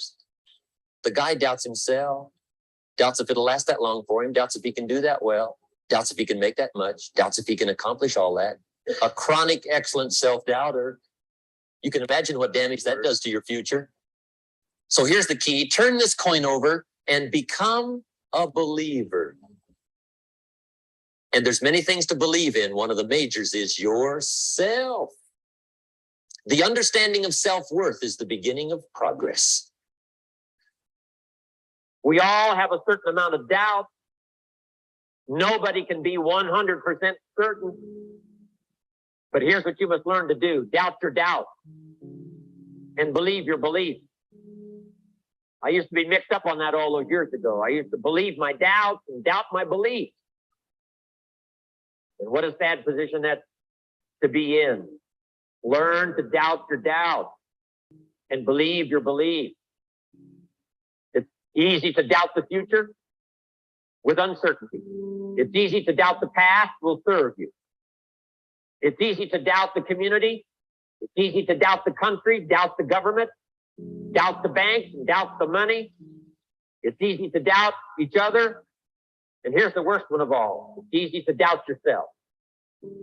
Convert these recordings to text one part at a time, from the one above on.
first. The guy doubts himself, doubts if it'll last that long for him, doubts if he can do that well, doubts if he can make that much, doubts if he can accomplish all that. A chronic, excellent self-doubter. You can imagine what damage that does to your future. So here's the key. Turn this coin over and become a believer. And there's many things to believe in. One of the majors is yourself. The understanding of self-worth is the beginning of progress. We all have a certain amount of doubt. Nobody can be 100% certain. But here's what you must learn to do. Doubt your doubt and believe your belief. I used to be mixed up on that all those years ago. I used to believe my doubts and doubt my beliefs. And what a sad position that's to be in. Learn to doubt your doubt and believe your belief. It's easy to doubt the future with uncertainty. It's easy to doubt the past will serve you. It's easy to doubt the community. It's easy to doubt the country, doubt the government, doubt the banks, and doubt the money. It's easy to doubt each other. And here's the worst one of all. It's easy to doubt yourself.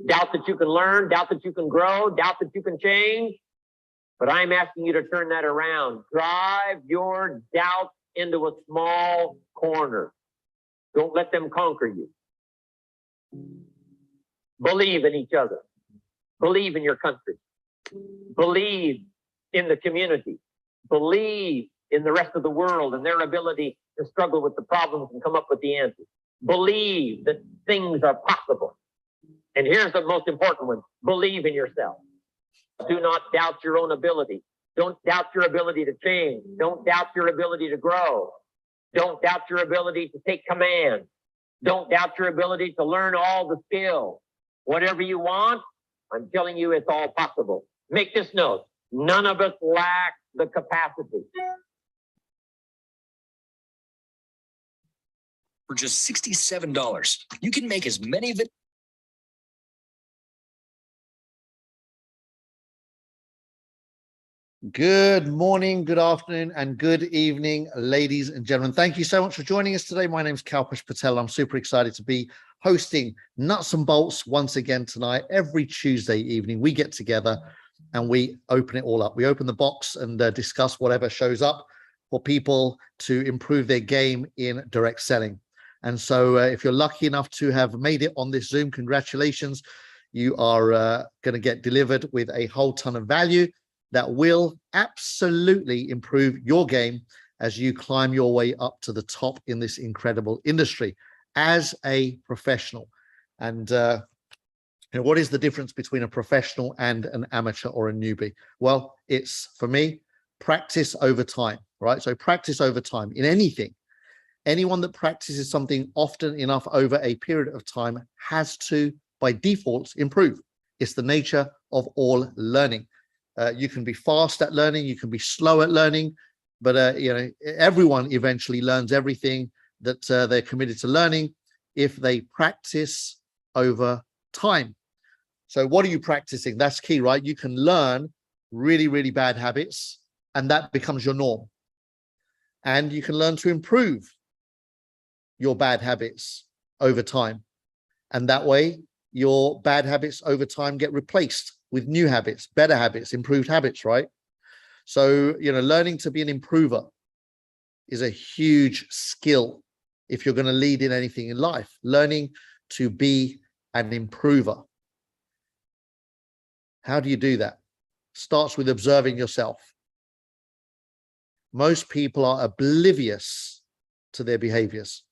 Doubt that you can learn, doubt that you can grow, doubt that you can change. But I'm asking you to turn that around. Drive your doubt into a small corner. Don't let them conquer you. Believe in each other. Believe in your country. Believe in the community. Believe in the rest of the world and their ability to struggle with the problems and come up with the answers. Believe that things are possible. And here's the most important one. Believe in yourself. Do not doubt your own ability. Don't doubt your ability to change. Don't doubt your ability to grow. Don't doubt your ability to take command. Don't doubt your ability to learn all the skills. Whatever you want, I'm telling you, it's all possible. Make this note. None of us lack the capacity. For just $67, you can make as many videos. Good morning, good afternoon, and good evening, ladies and gentlemen. Thank you so much for joining us today. My name is Kalpesh Patel. I'm super excited to be hosting Nuts and Bolts once again tonight. Every Tuesday evening, we get together and we open it all up. We open the box and discuss whatever shows up for people to improve their game in direct selling. And so if you're lucky enough to have made it on this Zoom, congratulations. You are going to get delivered with a whole ton of value that will absolutely improve your game as you climb your way up to the top in this incredible industry as a professional. And what is the difference between a professional and an amateur or a newbie? Well, it's, for me, practice over time, right? So practice over time in anything. Anyone that practices something often enough over a period of time has to, by default, improve. It's the nature of all learning. You can be fast at learning, you can be slow at learning, but everyone eventually learns everything that they're committed to learning if they practice over time. So what are you practicing? That's key, right? You can learn really, really bad habits, and that becomes your norm. And you can learn to improve your bad habits over time. And that way, your bad habits over time get replaced with new habits, better habits, improved habits, right? So, learning to be an improver is a huge skill if you're going to lead in anything in life. Learning to be an improver. How do you do that? Starts with observing yourself. Most people are oblivious to their behaviors,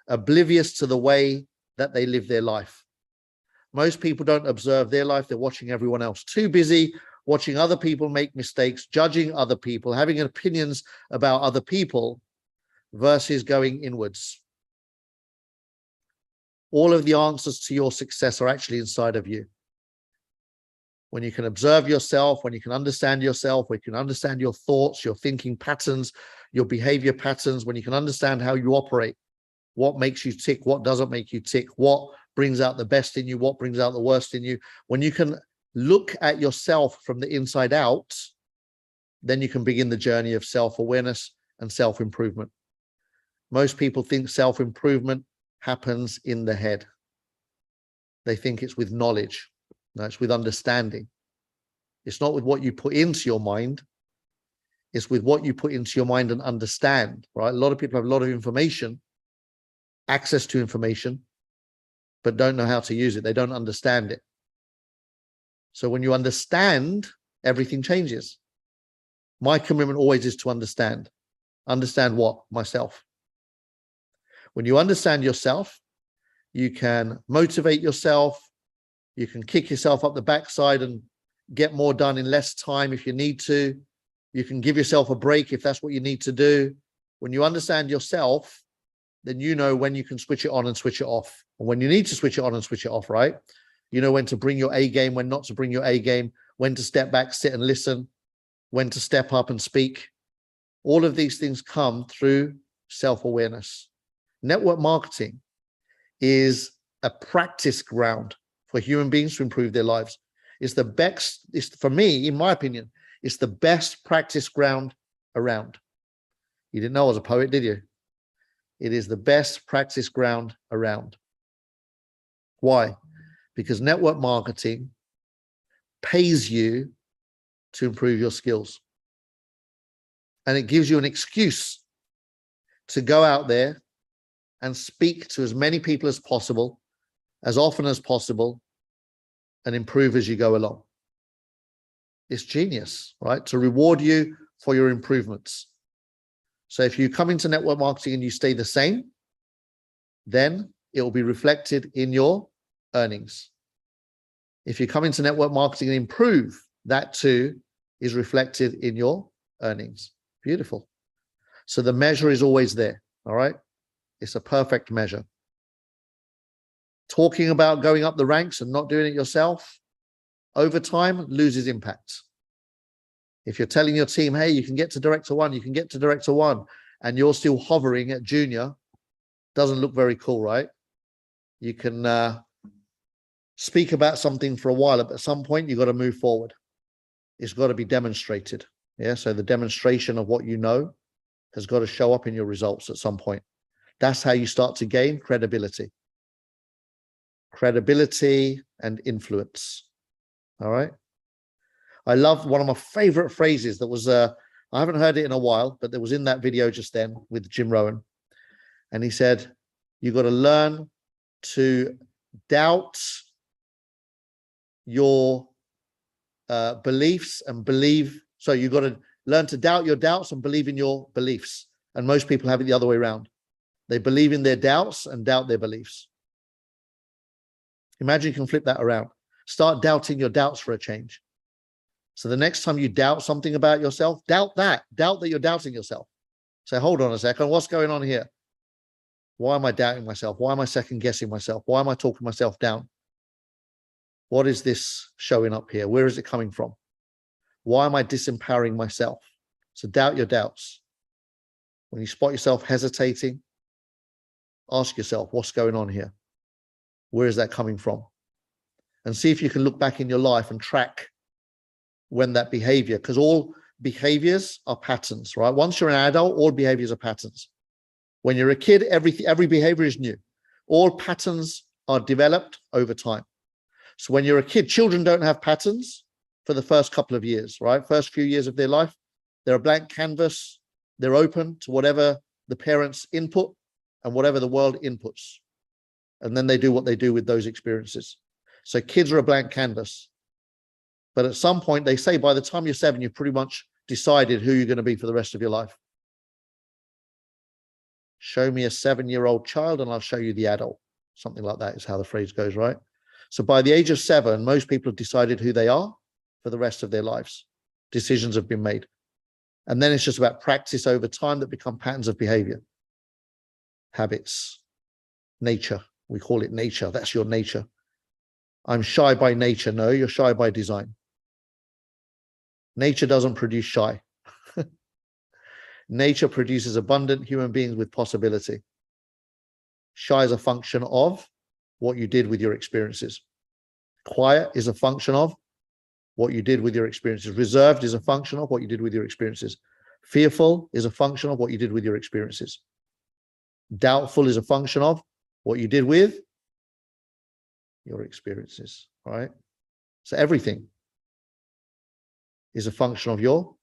oblivious to the way that they live their life. Most people don't observe their life. They're watching everyone else. Too busy watching other people make mistakes, judging other people, having opinions about other people versus going inwards. All of the answers to your success are actually inside of you. When you can observe yourself, when you can understand yourself, when you can understand your thoughts, your thinking patterns, your behavior patterns, when you can understand how you operate, what makes you tick, what doesn't make you tick, what brings out the best in you, what brings out the worst in you. When you can look at yourself from the inside out, then you can begin the journey of self-awareness and self-improvement. Most people think self-improvement happens in the head. They think it's with knowledge. No, it's with understanding. It's not with what you put into your mind. It's with what you put into your mind and understand, right? A lot of people have a lot of information, access to information, but don't know how to use it. They don't understand it. So when you understand, everything changes. My commitment always is to understand. Understand what? Myself. When you understand yourself, you can motivate yourself. You can kick yourself up the backside and get more done in less time if you need to. You can give yourself a break if that's what you need to do. When you understand yourself, then you know when you can switch it on and switch it off. And when you need to switch it on and switch it off, right? You know when to bring your A game, when not to bring your A game, when to step back, sit and listen, when to step up and speak. All of these things come through self-awareness. Network marketing is a practice ground for human beings to improve their lives. It's the best, for me, in my opinion, it's the best practice ground around. You didn't know I was a poet, did you? It is the best practice ground around. Why? Because network marketing pays you to improve your skills. And it gives you an excuse to go out there and speak to as many people as possible, as often as possible, and improve as you go along. It's genius, right? To reward you for your improvements. So if you come into network marketing and you stay the same, then it will be reflected in your earnings. If you come into network marketing and improve, that too is reflected in your earnings. Beautiful. So the measure is always there, all right? It's a perfect measure. Talking about going up the ranks and not doing it yourself, over time loses impact. If you're telling your team, hey, you can get to director one, you can get to director one, and you're still hovering at junior, doesn't look very cool, right? You can speak about something for a while, but at some point you've got to move forward. It's got to be demonstrated. Yeah. So the demonstration of what you know has got to show up in your results at some point. That's how you start to gain credibility. Credibility and influence. All right. I love one of my favorite phrases that was, I haven't heard it in a while, but it was in that video just then with Jim Rohn. And he said, you got to learn to doubt your beliefs and believe. So you got to learn to doubt your doubts and believe in your beliefs. And most people have it the other way around. They believe in their doubts and doubt their beliefs. Imagine you can flip that around. Start doubting your doubts for a change. So the next time you doubt something about yourself, doubt that you're doubting yourself. Say, hold on a second, what's going on here? Why am I doubting myself? Why am I second guessing myself? Why am I talking myself down? What is this showing up here? Where is it coming from? Why am I disempowering myself? So doubt your doubts. When you spot yourself hesitating, ask yourself, what's going on here? Where is that coming from? And see if you can look back in your life and track when that behavior, because all behaviors are patterns, right? Once you're an adult, all behaviors are patterns. When you're a kid, every behavior is new. All patterns are developed over time. So when you're a kid, children don't have patterns for the first couple of years, right? First few years of their life, they're a blank canvas. They're open to whatever the parents input and whatever the world inputs. And then they do what they do with those experiences. So kids are a blank canvas. But at some point, they say by the time you're 7, you've pretty much decided who you're going to be for the rest of your life. Show me a 7-year-old child and I'll show you the adult. Something like that is how the phrase goes, right? So by the age of 7, most people have decided who they are for the rest of their lives. Decisions have been made. And then it's just about practice over time that become patterns of behavior. Habits, nature. We call it nature. That's your nature. I'm shy by nature. No, you're shy by design. Nature doesn't produce shy. Nature produces abundant human beings with possibility. Shy is a function of what you did with your experiences. Quiet is a function of what you did with your experiences. Reserved is a function of what you did with your experiences. Fearful is a function of what you did with your experiences. Doubtful is a function of what you did with your experiences, right? So everything is a function of your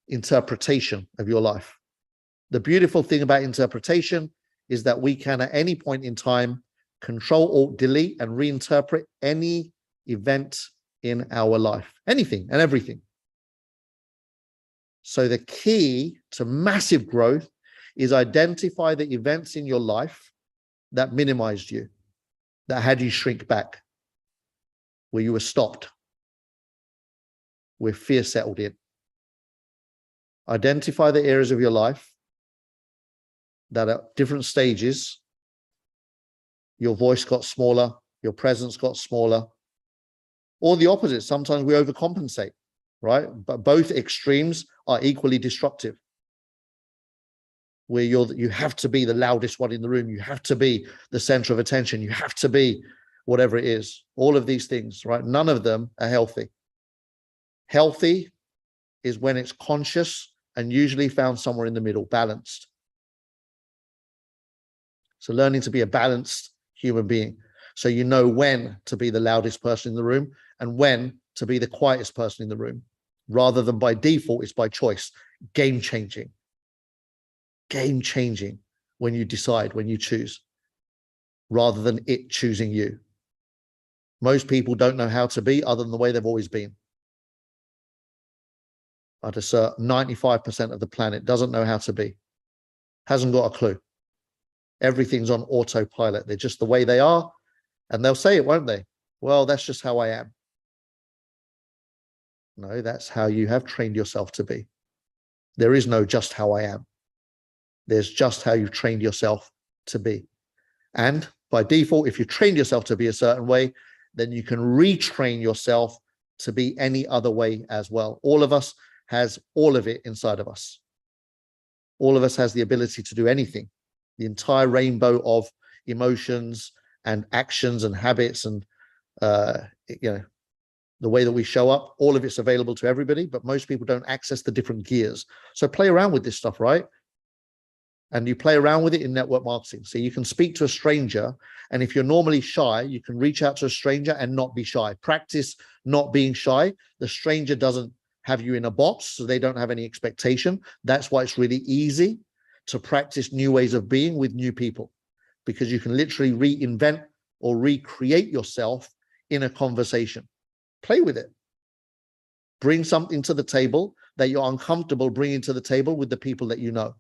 interpretation of your life. The beautiful thing about interpretation is that we can at any point in time control, alt, delete, and reinterpret any event in our life, anything and everything. So the key to massive growth is identify the events in your life that minimized you, that had you shrink back, where you were stopped, where fear settled in. Identify the areas of your life that at different stages, your voice got smaller, your presence got smaller, or the opposite. Sometimes we overcompensate, right? But both extremes are equally destructive. Where you have to be the loudest one in the room, you have to be the center of attention, you have to be whatever it is. All of these things, right? None of them are healthy. Healthy is when it's conscious and usually found somewhere in the middle, balanced. So learning to be a balanced human being. So you know when to be the loudest person in the room and when to be the quietest person in the room. Rather than by default, it's by choice. Game changing. Game changing when you decide, when you choose, rather than it choosing you. Most people don't know how to be other than the way they've always been. I'd assert 95% of the planet doesn't know how to be, hasn't got a clue. Everything's on autopilot. They're just the way they are, and they'll say it, won't they? Well, that's just how I am. No, that's how you have trained yourself to be. There is no just how I am. There's just how you've trained yourself to be. And by default, if you trained yourself to be a certain way, then you can retrain yourself to be any other way as well. All of us has all of it inside of us. All of us has the ability to do anything. The entire rainbow of emotions and actions and habits and the way that we show up, all of it's available to everybody, but most people don't access the different gears. So play around with this stuff, right? And you play around with it in network marketing. So you can speak to a stranger, and if you're normally shy, you can reach out to a stranger and not be shy. Practice not being shy. The stranger doesn't have you in a box, so they don't have any expectation. That's why it's really easy to practice new ways of being with new people, because you can literally reinvent or recreate yourself in a conversation. Play with it. Bring something to the table that you're uncomfortable bringing to the table with the people that you know.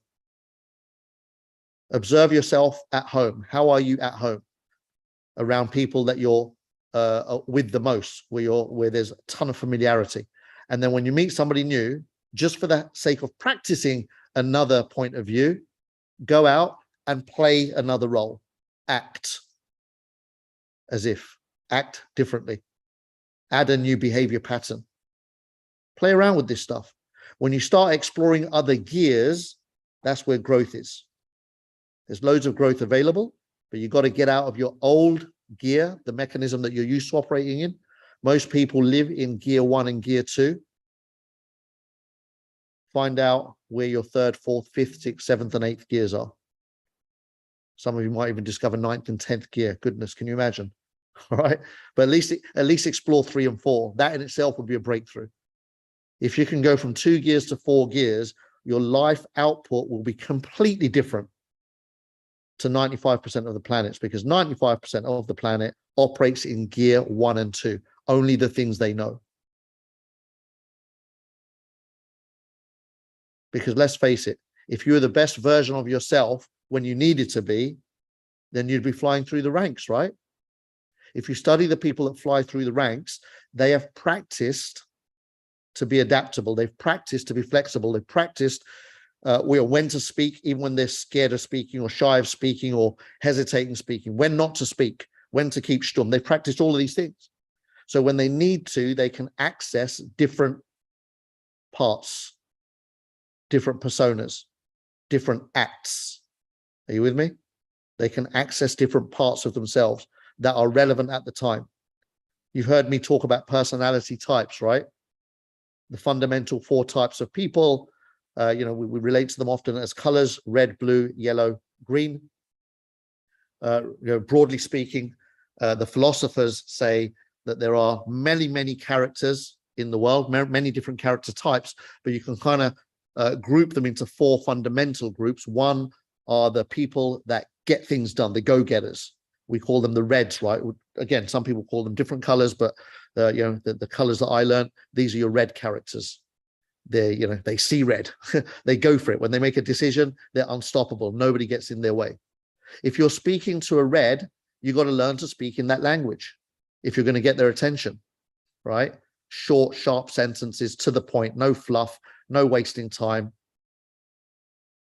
Observe yourself at home. How are you at home? Around people that you're with the most, where there's a ton of familiarity. And then when you meet somebody new, just for the sake of practicing another point of view, go out and play another role. Act as if. Act differently. Add a new behavior pattern. Play around with this stuff. When you start exploring other gears, that's where growth is. There's loads of growth available, but you've got to get out of your old gear, the mechanism that you're used to operating in. Most people live in gear 1 and gear 2. Find out where your 3rd, 4th, 5th, 6th, 7th, and 8th gears are. Some of you might even discover 9th and 10th gear. Goodness, can you imagine? All right. But at least explore 3 and 4. That in itself would be a breakthrough. If you can go from 2 gears to 4 gears, your life output will be completely different to 95% of the planets, because 95% of the planet operates in gear 1 and 2, only the things they know. Because let's face it, if you were the best version of yourself when you needed to be, then you'd be flying through the ranks, right? If you study the people that fly through the ranks, they have practiced to be adaptable. They've practiced to be flexible. They've practiced when to speak, even when they're scared of speaking or shy of speaking or hesitating speaking, when not to speak, when to keep stum. They've practiced all of these things. So when they need to, they can access different parts, different personas, different acts. Are you with me? They can access different parts of themselves that are relevant at the time. You've heard me talk about personality types, right? The fundamental 4 types of people. We relate to them often as colors: red, blue, yellow, green. Broadly speaking, the philosophers say that there are many, many characters in the world, many different character types, but you can kind of group them into 4 fundamental groups. One are the people that get things done, the go-getters. We call them the reds, right? Again, some people call them different colors, but the colors that I learned, these are your red characters. They see red. They go for it. When they make a decision, they're unstoppable. Nobody gets in their way. If you're speaking to a red, you got to learn to speak in that language if you're going to get their attention, right? Short, sharp sentences, to the point, no fluff, no wasting time.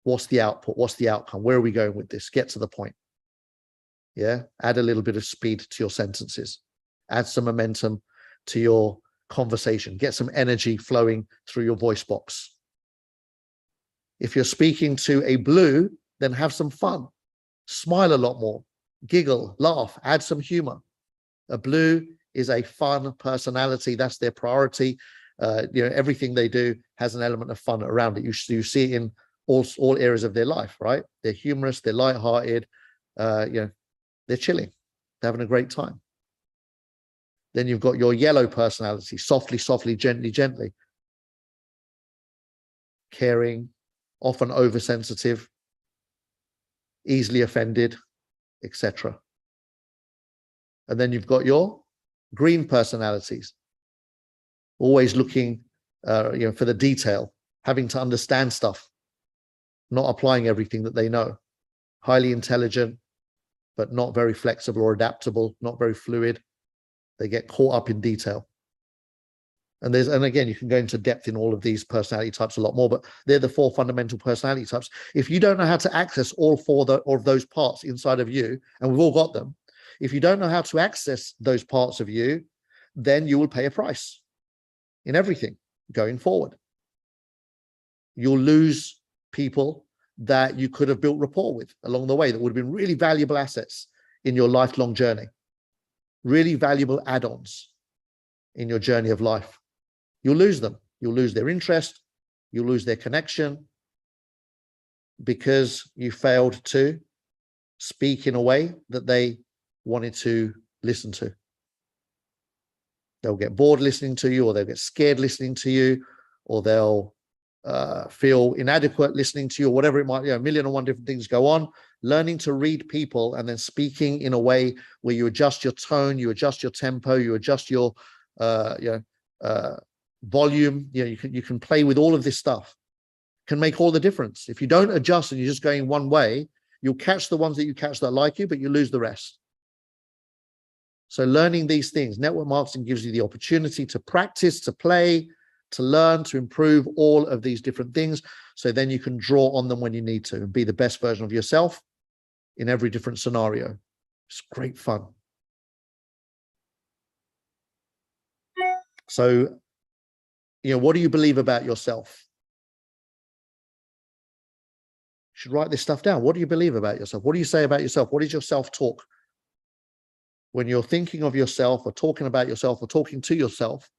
What's the output? What's the outcome? Where are we going with this? Get to the point. Yeah. Add a little bit of speed to your sentences. Add some momentum to your conversation. Get some energy flowing through your voice box. If you're speaking to a blue, then have some fun. Smile a lot more. Giggle, laugh, add some humor. A blue is a fun personality. That's their priority. Everything they do has an element of fun around it. You see it in all areas of their life, right? They're humorous, they're lighthearted, they're chilling, they're having a great time. Then you've got your yellow personality: softly, softly, gently, gently. Caring, often oversensitive, easily offended, etc. And then you've got your green personalities: always looking for the detail, having to understand stuff, not applying everything that they know. Highly intelligent, but not very flexible or adaptable, not very fluid. They get caught up in detail. And again, you can go into depth in all of these personality types a lot more, but they're the 4 fundamental personality types. If you don't know how to access all 4 of those parts inside of you, and we've all got them, if you don't know how to access those parts of you, then you will pay a price in everything going forward. You'll lose people that you could have built rapport with along the way that would have been really valuable assets in your lifelong journey, really valuable add-ons in your journey of life. You'll lose them. You'll lose their interest. You'll lose their connection because you failed to speak in a way that they wanted to listen to. They'll get bored listening to you, or they'll get scared listening to you, or they'll feel inadequate listening to you, or whatever it might be. A million and one different things go on. Learning to read people and then speaking in a way where you adjust your tone, you adjust your tempo, you adjust your volume. You can play with all of this stuff. Can make all the difference. If you don't adjust and you're just going one way, you'll catch the ones that you catch that like you, but you lose the rest. So learning these things, network marketing gives you the opportunity to practice, to play, to learn, to improve all of these different things. So then you can draw on them when you need to and be the best version of yourself in every different scenario. It's great fun. So, what do you believe about yourself? You should write this stuff down. What do you believe about yourself? What do you say about yourself? What is your self-talk? When you're thinking of yourself or talking about yourself or talking to yourself,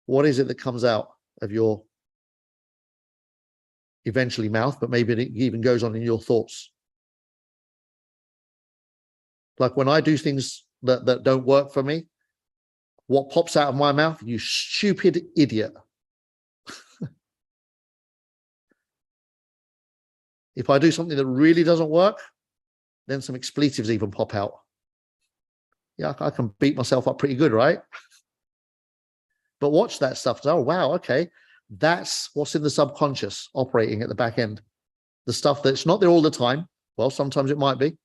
what is it that comes out of your eventually mouth, but maybe it even goes on in your thoughts? Like when I do things that don't work for me, what pops out of my mouth? You stupid idiot. If I do something that really doesn't work, then some expletives even pop out. Yeah, I can beat myself up pretty good, right? But watch that stuff. Oh, wow, okay. That's what's in the subconscious operating at the back end. The stuff that's not there all the time. Well, sometimes it might be,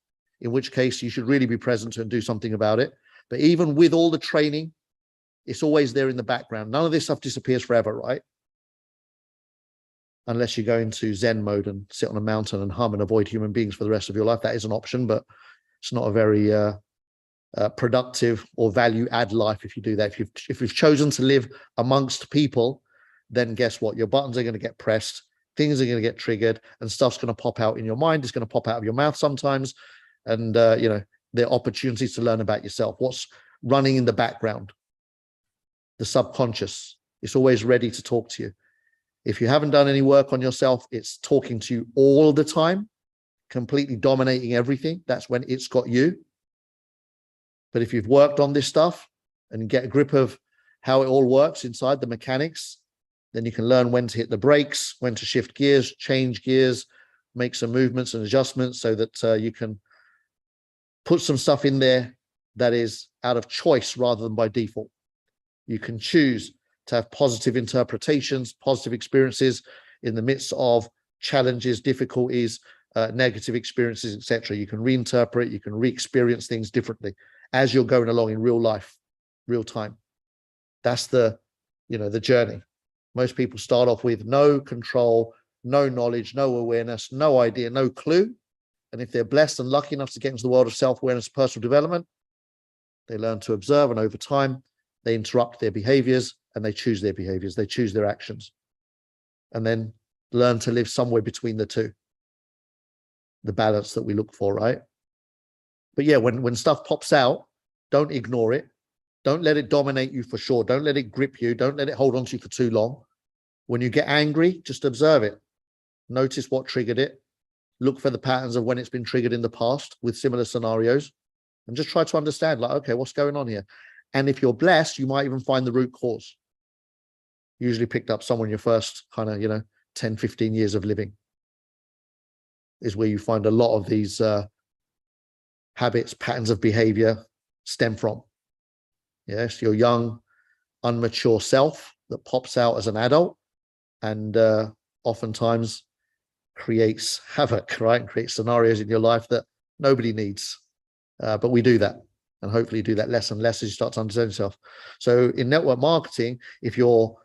in which case you should really be present and do something about it. But even with all the training, it's always there in the background. None of this stuff disappears forever, right? Unless you go into Zen mode and sit on a mountain and hum and avoid human beings for the rest of your life. That is an option, but it's not a very productive or value add life if you do that. If you've chosen to live amongst people, then guess what? Your buttons are going to get pressed, things are going to get triggered, and stuff's going to pop out in your mind. It's going to pop out of your mouth sometimes. And there are opportunities to learn about yourself. running in the background. The subconscious, it's always ready to talk to you. If you haven't done any work on yourself, it's talking to you all the time, completely dominating everything. That's when it's got you. But if you've worked on this stuff and get a grip of how it all works inside, the mechanics, then you can learn when to hit the brakes, when to shift gears, change gears, make some movements and adjustments so that you can put some stuff in there that is out of choice rather than by default. You can choose to have positive interpretations, positive experiences in the midst of challenges, difficulties, negative experiences, etc. You can reinterpret, you can re-experience things differently as you're going along in real life, real time. That's the journey. Most people start off with no control, no knowledge, no awareness, no idea, no clue. And if they're blessed and lucky enough to get into the world of self-awareness, personal development, they learn to observe, and over time, they interrupt their behaviors and they choose their behaviors, they choose their actions, and then learn to live somewhere between the two, the balance that we look for, right? But yeah, when stuff pops out, don't ignore it. Don't let it dominate you for sure. Don't let it grip you. Don't let it hold on to you for too long. When you get angry, just observe it. Notice what triggered it. Look for the patterns of when it's been triggered in the past with similar scenarios, and just try to understand, like, okay, what's going on here? And if you're blessed, you might even find the root cause. Usually picked up somewhere in your first kind of, 10, 15 years of living is where you find a lot of these habits, patterns of behavior stem from. Yes, your young, unmature self that pops out as an adult and oftentimes creates havoc, right? And creates scenarios in your life that nobody needs. But we do that, and hopefully do that less and less as you start to understand yourself. So in network marketing, if you're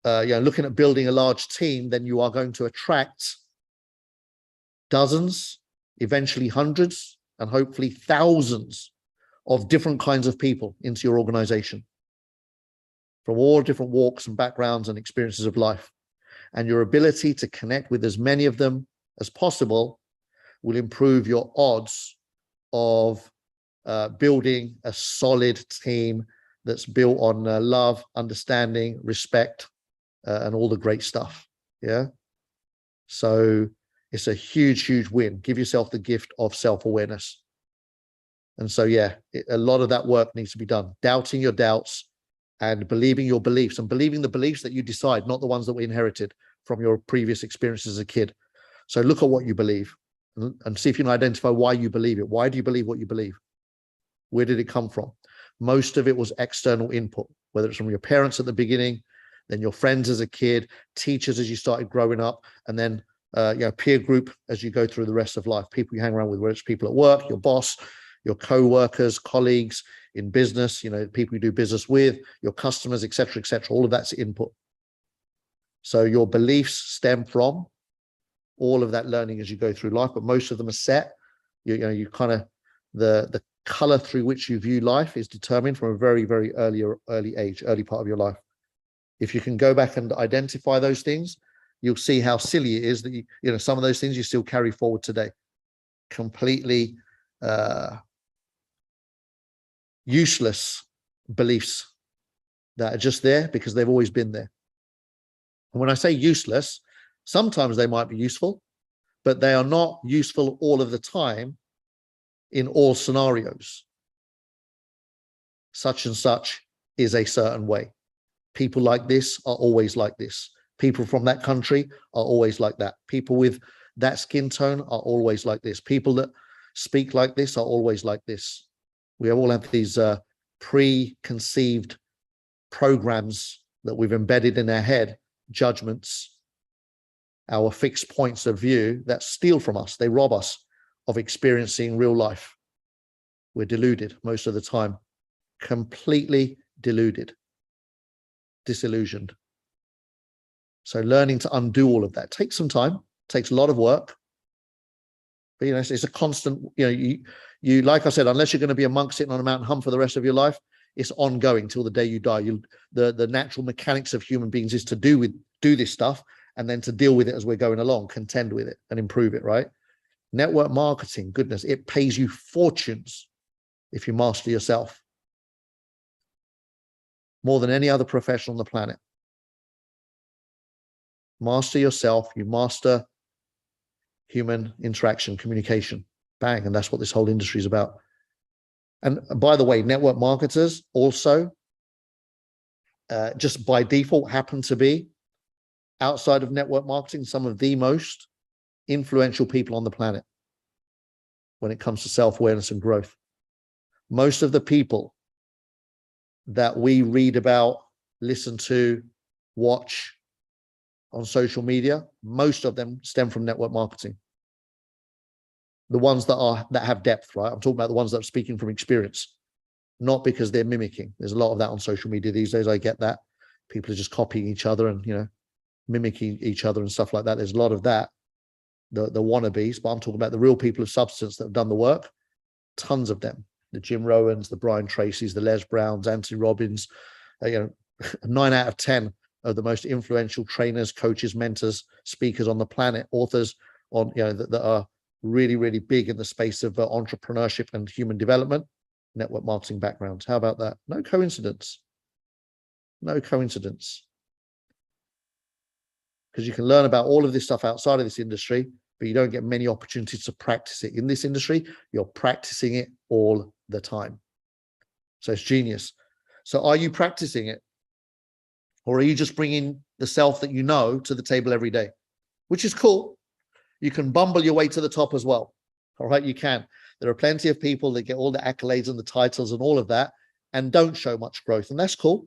looking at building a large team, then you are going to attract dozens, eventually hundreds, and hopefully thousands of different kinds of people into your organization from all different walks and backgrounds and experiences of life. And your ability to connect with as many of them as possible will improve your odds of building a solid team that's built on love, understanding, respect, and all the great stuff. Yeah. So it's a huge, huge win. Give yourself the gift of self-awareness. And so, yeah, a lot of that work needs to be done. Doubting your doubts and believing your beliefs, and believing the beliefs that you decide, not the ones that we inherited from your previous experiences as a kid. So look at what you believe and see if you can identify why you believe it. Why do you believe what you believe? Where did it come from? Most of it was external input, whether it's from your parents at the beginning, then your friends as a kid, teachers as you started growing up, and then peer group as you go through the rest of life, people you hang around with, whether it's people at work, your boss, your co-workers, colleagues in business, people you do business with, your customers, etc., etc. All of that's input. So your beliefs stem from all of that learning as you go through life, but most of them are set. You kind of the color through which you view life is determined from a very, very early age, early part of your life. If you can go back and identify those things, you'll see how silly it is that some of those things you still carry forward today. Completely useless beliefs that are just there because they've always been there. And when I say useless, sometimes they might be useful, but they are not useful all of the time in all scenarios. Such and such is a certain way. People like this are always like this. People from that country are always like that. People with that skin tone are always like this. People that speak like this are always like this. We all have these preconceived programs that we've embedded in our head, judgments, our fixed points of view that steal from us. They rob us of experiencing real life. We're deluded most of the time, completely deluded, disillusioned. So learning to undo all of that takes some time, takes a lot of work. But it's a constant, you like I said, unless you're going to be a monk sitting on a mountain hum for the rest of your life, it's ongoing till the day you die. The natural mechanics of human beings is to do this stuff and then to deal with it as we're going along, contend with it and improve it, right? Network marketing, goodness, it pays you fortunes if you master yourself. more than any other profession on the planet. Master yourself, you master human interaction, communication, bang. And that's what this whole industry is about. And by the way, network marketers also, just by default, happen to be, outside of network marketing, some of the most influential people on the planet when it comes to self-awareness and growth. Most of the people that we read about, listen to, watch on social media, most of them stem from network marketing. The ones that have depth, right? I'm talking about the ones that are speaking from experience, not because they're mimicking. There's a lot of that on social media these days. I get that. People are just copying each other and, mimicking each other and stuff like that. There's a lot of that, the wannabes, but I'm talking about the real people of substance that have done the work. Tons of them. The Jim Rowans, the Brian Tracys, the Les Browns, Anthony Robbins, 9 out of 10 of the most influential trainers, coaches, mentors, speakers on the planet, authors on, that are really, really big in the space of entrepreneurship and human development, network marketing backgrounds. How about that? No coincidence. No coincidence. Because you can learn about all of this stuff outside of this industry, but you don't get many opportunities to practice it. In this industry, you're practicing it all the time. So it's genius. So are you practicing it? Or are you just bringing the self that you know to the table every day? Which is cool. You can bumble your way to the top as well. All right, you can. There are plenty of people that get all the accolades and the titles and all of that and don't show much growth. And that's cool.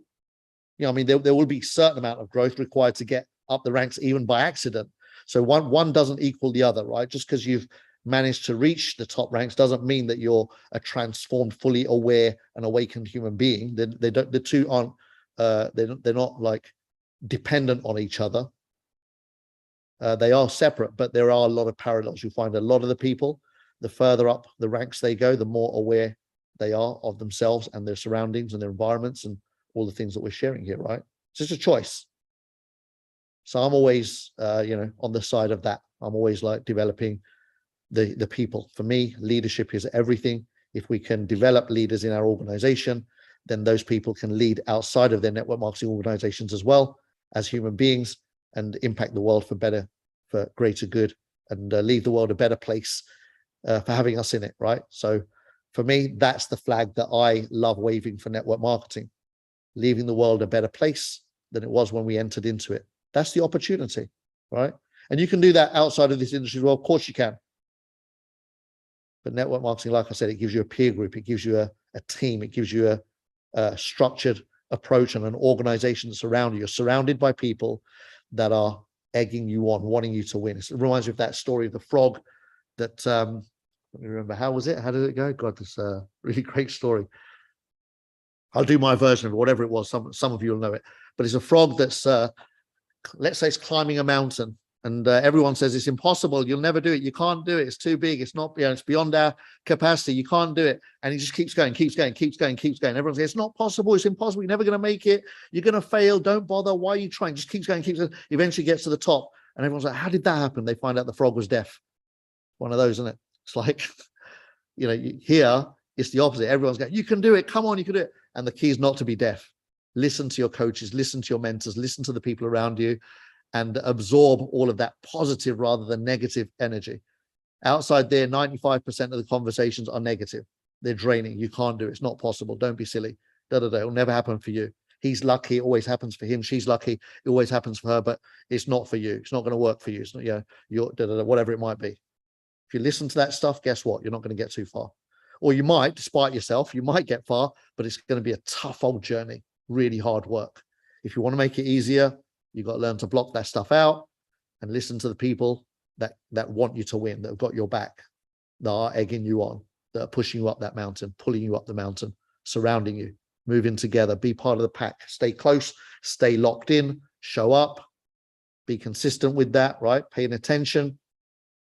There will be a certain amount of growth required to get up the ranks, even by accident. So one doesn't equal the other, right? Just because you've managed to reach the top ranks doesn't mean that you're a transformed, fully aware and awakened human being. They don't. The two aren't. They're not like dependent on each other. They are separate, but there are a lot of parallels. You find a lot of the people, the further up the ranks they go, the more aware they are of themselves and their surroundings and their environments and all the things that we're sharing here, right? It's just a choice. So I'm always, on the side of that. I'm always like developing the people. For me, leadership is everything. If we can develop leaders in our organization, then those people can lead outside of their network marketing organizations as well as human beings and impact the world for greater good and leave the world a better place for having us in it, right? So for me, that's the flag that I love waving for network marketing, leaving the world a better place than it was when we entered into it. That's the opportunity, right? And you can do that outside of this industry as well. Of course you can. But network marketing, like I said, it gives you a peer group. It gives you a team. It gives you a structured approach and an organization that's around you. You're surrounded by people that are egging you on, wanting you to win. It reminds me of that story of the frog that, let me remember, how was it? How did it go? God, this really great story. I'll do my version of it, whatever it was. Some of you will know it. But it's a frog that's, let's say it's climbing a mountain. And everyone says it's impossible. You'll never do it. You can't do it. It's too big. It's not, it's beyond our capacity. You can't do it. And he just keeps going, keeps going, keeps going, keeps going. Everyone says it's not possible. It's impossible. You're never going to make it. You're going to fail. Don't bother. Why are you trying? Just keeps going, keeps going. Eventually gets to the top. And everyone's like, how did that happen? They find out the frog was deaf. One of those, isn't it? It's like, here it's the opposite. Everyone's going, you can do it. Come on, you can do it. And the key is not to be deaf. Listen to your coaches, listen to your mentors, listen to the people around you, and absorb all of that positive rather than negative energy. Outside there, 95% of the conversations are negative. They're draining. You can't do it. It's not possible. Don't be silly. It'll never happen for you. He's lucky. It always happens for him. She's lucky. It always happens for her, but it's not for you. It's not going to work for you. It's not, whatever it might be. If you listen to that stuff, guess what? You're not going to get too far. Or you might, despite yourself, you might get far, but it's going to be a tough old journey. Really hard work. If you want to make it easier, you've got to learn to block that stuff out and listen to the people that want you to win, that have got your back, that are egging you on, that are pushing you up that mountain, pulling you up the mountain, surrounding you, moving together, be part of the pack, stay close, stay locked in, show up, be consistent with that, right? Paying attention,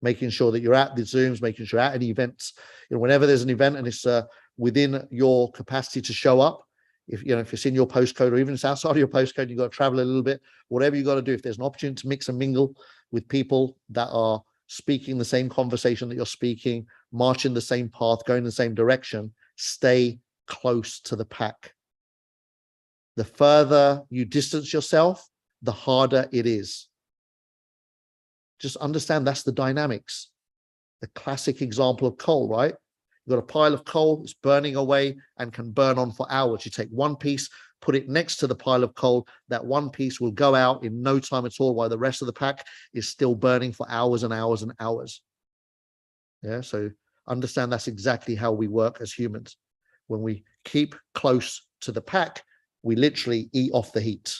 making sure that you're at the Zooms, making sure you're at any events, whenever there's an event and it's within your capacity to show up. If it's in your postcode or even it's outside of your postcode, you've got to travel a little bit, whatever you got to do. If there's an opportunity to mix and mingle with people that are speaking the same conversation that you're speaking, marching the same path, going the same direction, stay close to the pack. The further you distance yourself, the harder it is. Just understand that's the dynamics. The classic example of coal, right? You've got a pile of coal, it's burning away and can burn on for hours. You take one piece, put it next to the pile of coal, that one piece will go out in no time at all, while the rest of the pack is still burning for hours and hours and hours. Yeah, so understand that's exactly how we work as humans. When we keep close to the pack, we literally eat off the heat.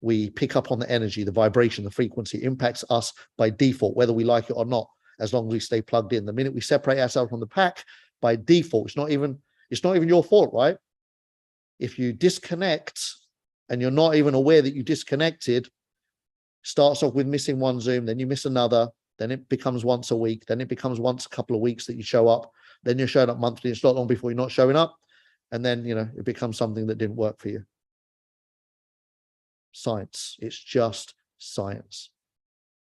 We pick up on the energy, the vibration, the frequency. It impacts us by default, whether we like it or not, as long as we stay plugged in. The minute we separate ourselves from the pack, by default, it's not even your fault, right? If you disconnect and you're not even aware that you disconnected, starts off with missing one Zoom, then you miss another, then it becomes once a week, then it becomes once a couple of weeks that you show up, then you're showing up monthly. It's not long before you're not showing up, and then it becomes something that didn't work for you. Science. It's just science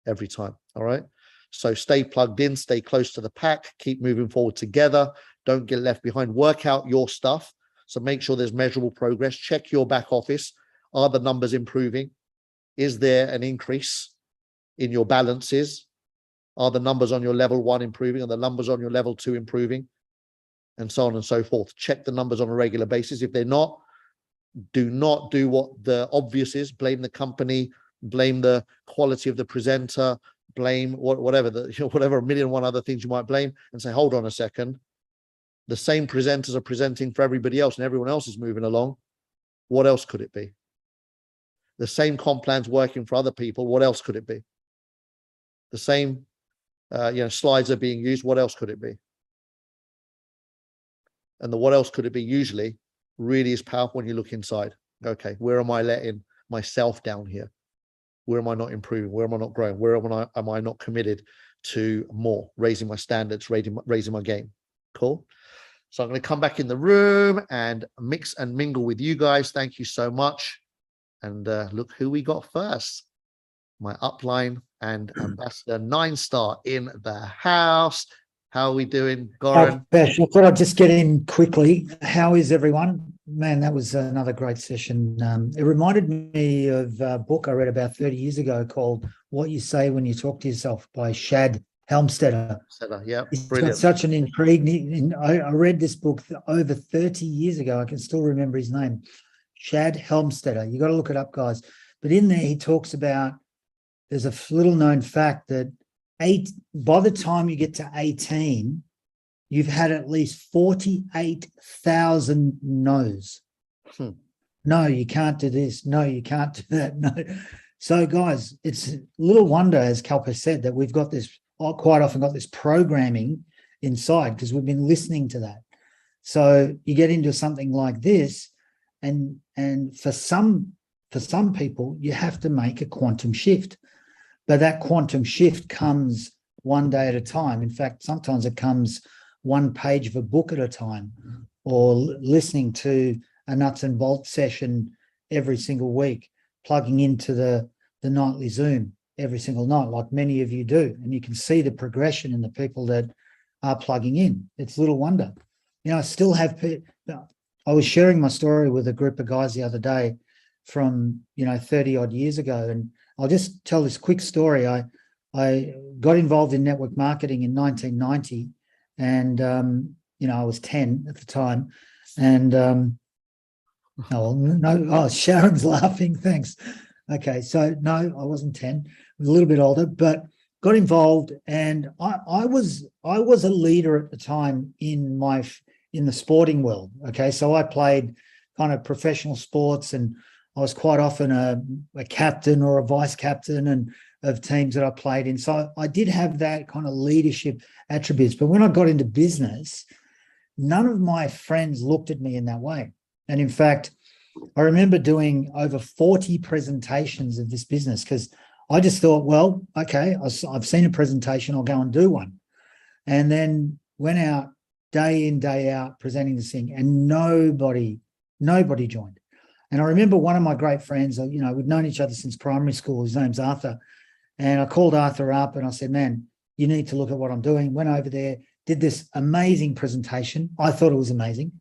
every time. All right. So stay plugged in, stay close to the pack, keep moving forward together. Don't get left behind. Work out your stuff. So make sure there's measurable progress. Check your back office. Are the numbers improving? Is there an increase in your balances? Are the numbers on your level 1 improving? Are the numbers on your level 2 improving? And so on and so forth. Check the numbers on a regular basis. If they're not, do not do what the obvious is. Blame the company, blame the quality of the presenter, blame whatever a million one other things you might blame, and say, hold on a second. The same presenters are presenting for everybody else and everyone else is moving along. What else could it be? The same comp plan's working for other people. What else could it be? The same slides are being used. What else could it be? And the what else could it be usually really is powerful when you look inside. Okay, where am I letting myself down here? Where am I not improving? Where am I not growing? Where am I not committed to more, raising my standards, raising my game? Cool. So I'm going to come back in the room and mix and mingle with you guys. Thank you so much. And look who we got first. My upline and ambassador 9-star in the house. How are we doing, Goran? I thought I'd just get in quickly. How is everyone? Man, that was another great session. It reminded me of a book I read about 30 years ago called What You Say When You Talk to Yourself by Shad Helmstetter. Yeah, It's brilliant. got such an intrigue. I read this book over 30 years ago. I can still remember his name, Shad Helmstetter. You got to look it up, guys. But in there, he talks about, there's a little known fact that by the time you get to 18, you've had at least 48,000 no's. No, you can't do this. No, you can't do that. No. So, guys, it's a little wonder, as Kalpesh said, that we've got this, quite often got this programming inside because we've been listening to that. So you get into something like this, and for some people, you have to make a quantum shift. But that quantum shift comes one day at a time. In fact, sometimes it comes one page of a book at a time, or listening to a nuts and bolts session every single week, plugging into the nightly Zoom every single night, like many of you do. And you can see the progression in the people that are plugging in. It's little wonder. I still have, I was sharing my story with a group of guys the other day from, 30 odd years ago. And I'll just tell this quick story. I got involved in network marketing in 1990, and I was 10 at the time. And Sharon's laughing. Thanks. Okay, so no, I wasn't 10. I was a little bit older, but got involved, and I was a leader at the time in the sporting world. Okay, so I played kind of professional sports, and I was quite often a captain or a vice captain and of teams that I played in. So I did have that kind of leadership attributes. But when I got into business, none of my friends looked at me in that way. And in fact, I remember doing over 40 presentations of this business because I just thought, well, okay, I've seen a presentation, I'll go and do one. And then went out day in, day out presenting this thing, and nobody joined. And I remember one of my great friends, we'd known each other since primary school. His name's Arthur. And I called Arthur up and I said, man, you need to look at what I'm doing. Went over there, did this amazing presentation. I thought it was amazing.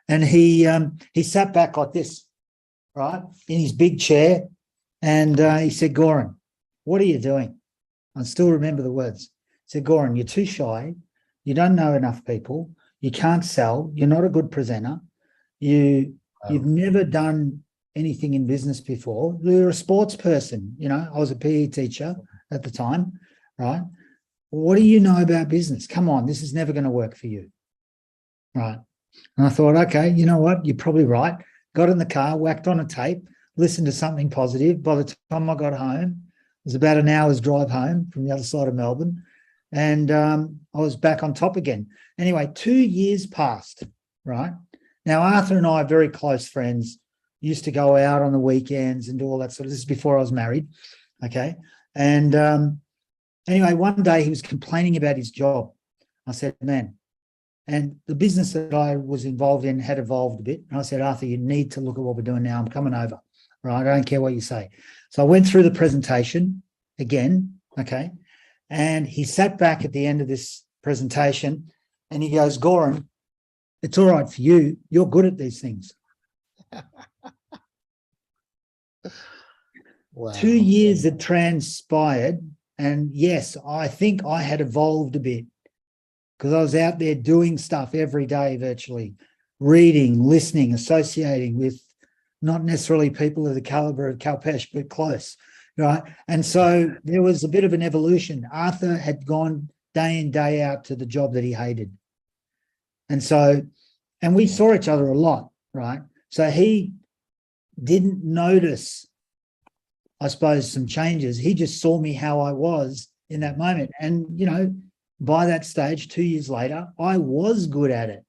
And he sat back like this, right, in his big chair. And he said, Goran, what are you doing? I still remember the words. He said, Goran, you're too shy. You don't know enough people. You can't sell. You're not a good presenter. You've never done anything in business before. You're a sports person. You know, I was a PE teacher at the time, right? What do you know about business? Come on, this is never going to work for you, right? And I thought, okay, you know what? You're probably right. Got in the car, whacked on a tape, listened to something positive. By the time I got home, it was about an hour's drive home from the other side of Melbourne. And I was back on top again. Anyway, 2 years passed, right? Now, Arthur and I are very close friends, used to go out on the weekends and do all that sort of, this is before I was married, okay? And anyway, one day he was complaining about his job. I said, man, and the business that I was involved in had evolved a bit. And I said, Arthur, you need to look at what we're doing now. I'm coming over, right? I don't care what you say. So I went through the presentation again, okay? And he sat back at the end of this presentation and he goes, Goran, it's all right for you. You're good at these things. Wow. 2 years had transpired. And yes, I think I had evolved a bit because I was out there doing stuff every day, virtually reading, listening, associating with not necessarily people of the caliber of Kalpesh, but close, right? And so there was a bit of an evolution. Arthur had gone day in, day out to the job that he hated. And so, and we saw each other a lot, right? So he didn't notice, I suppose, some changes. He just saw me how I was in that moment. And, you know, by that stage, 2 years later, I was good at it.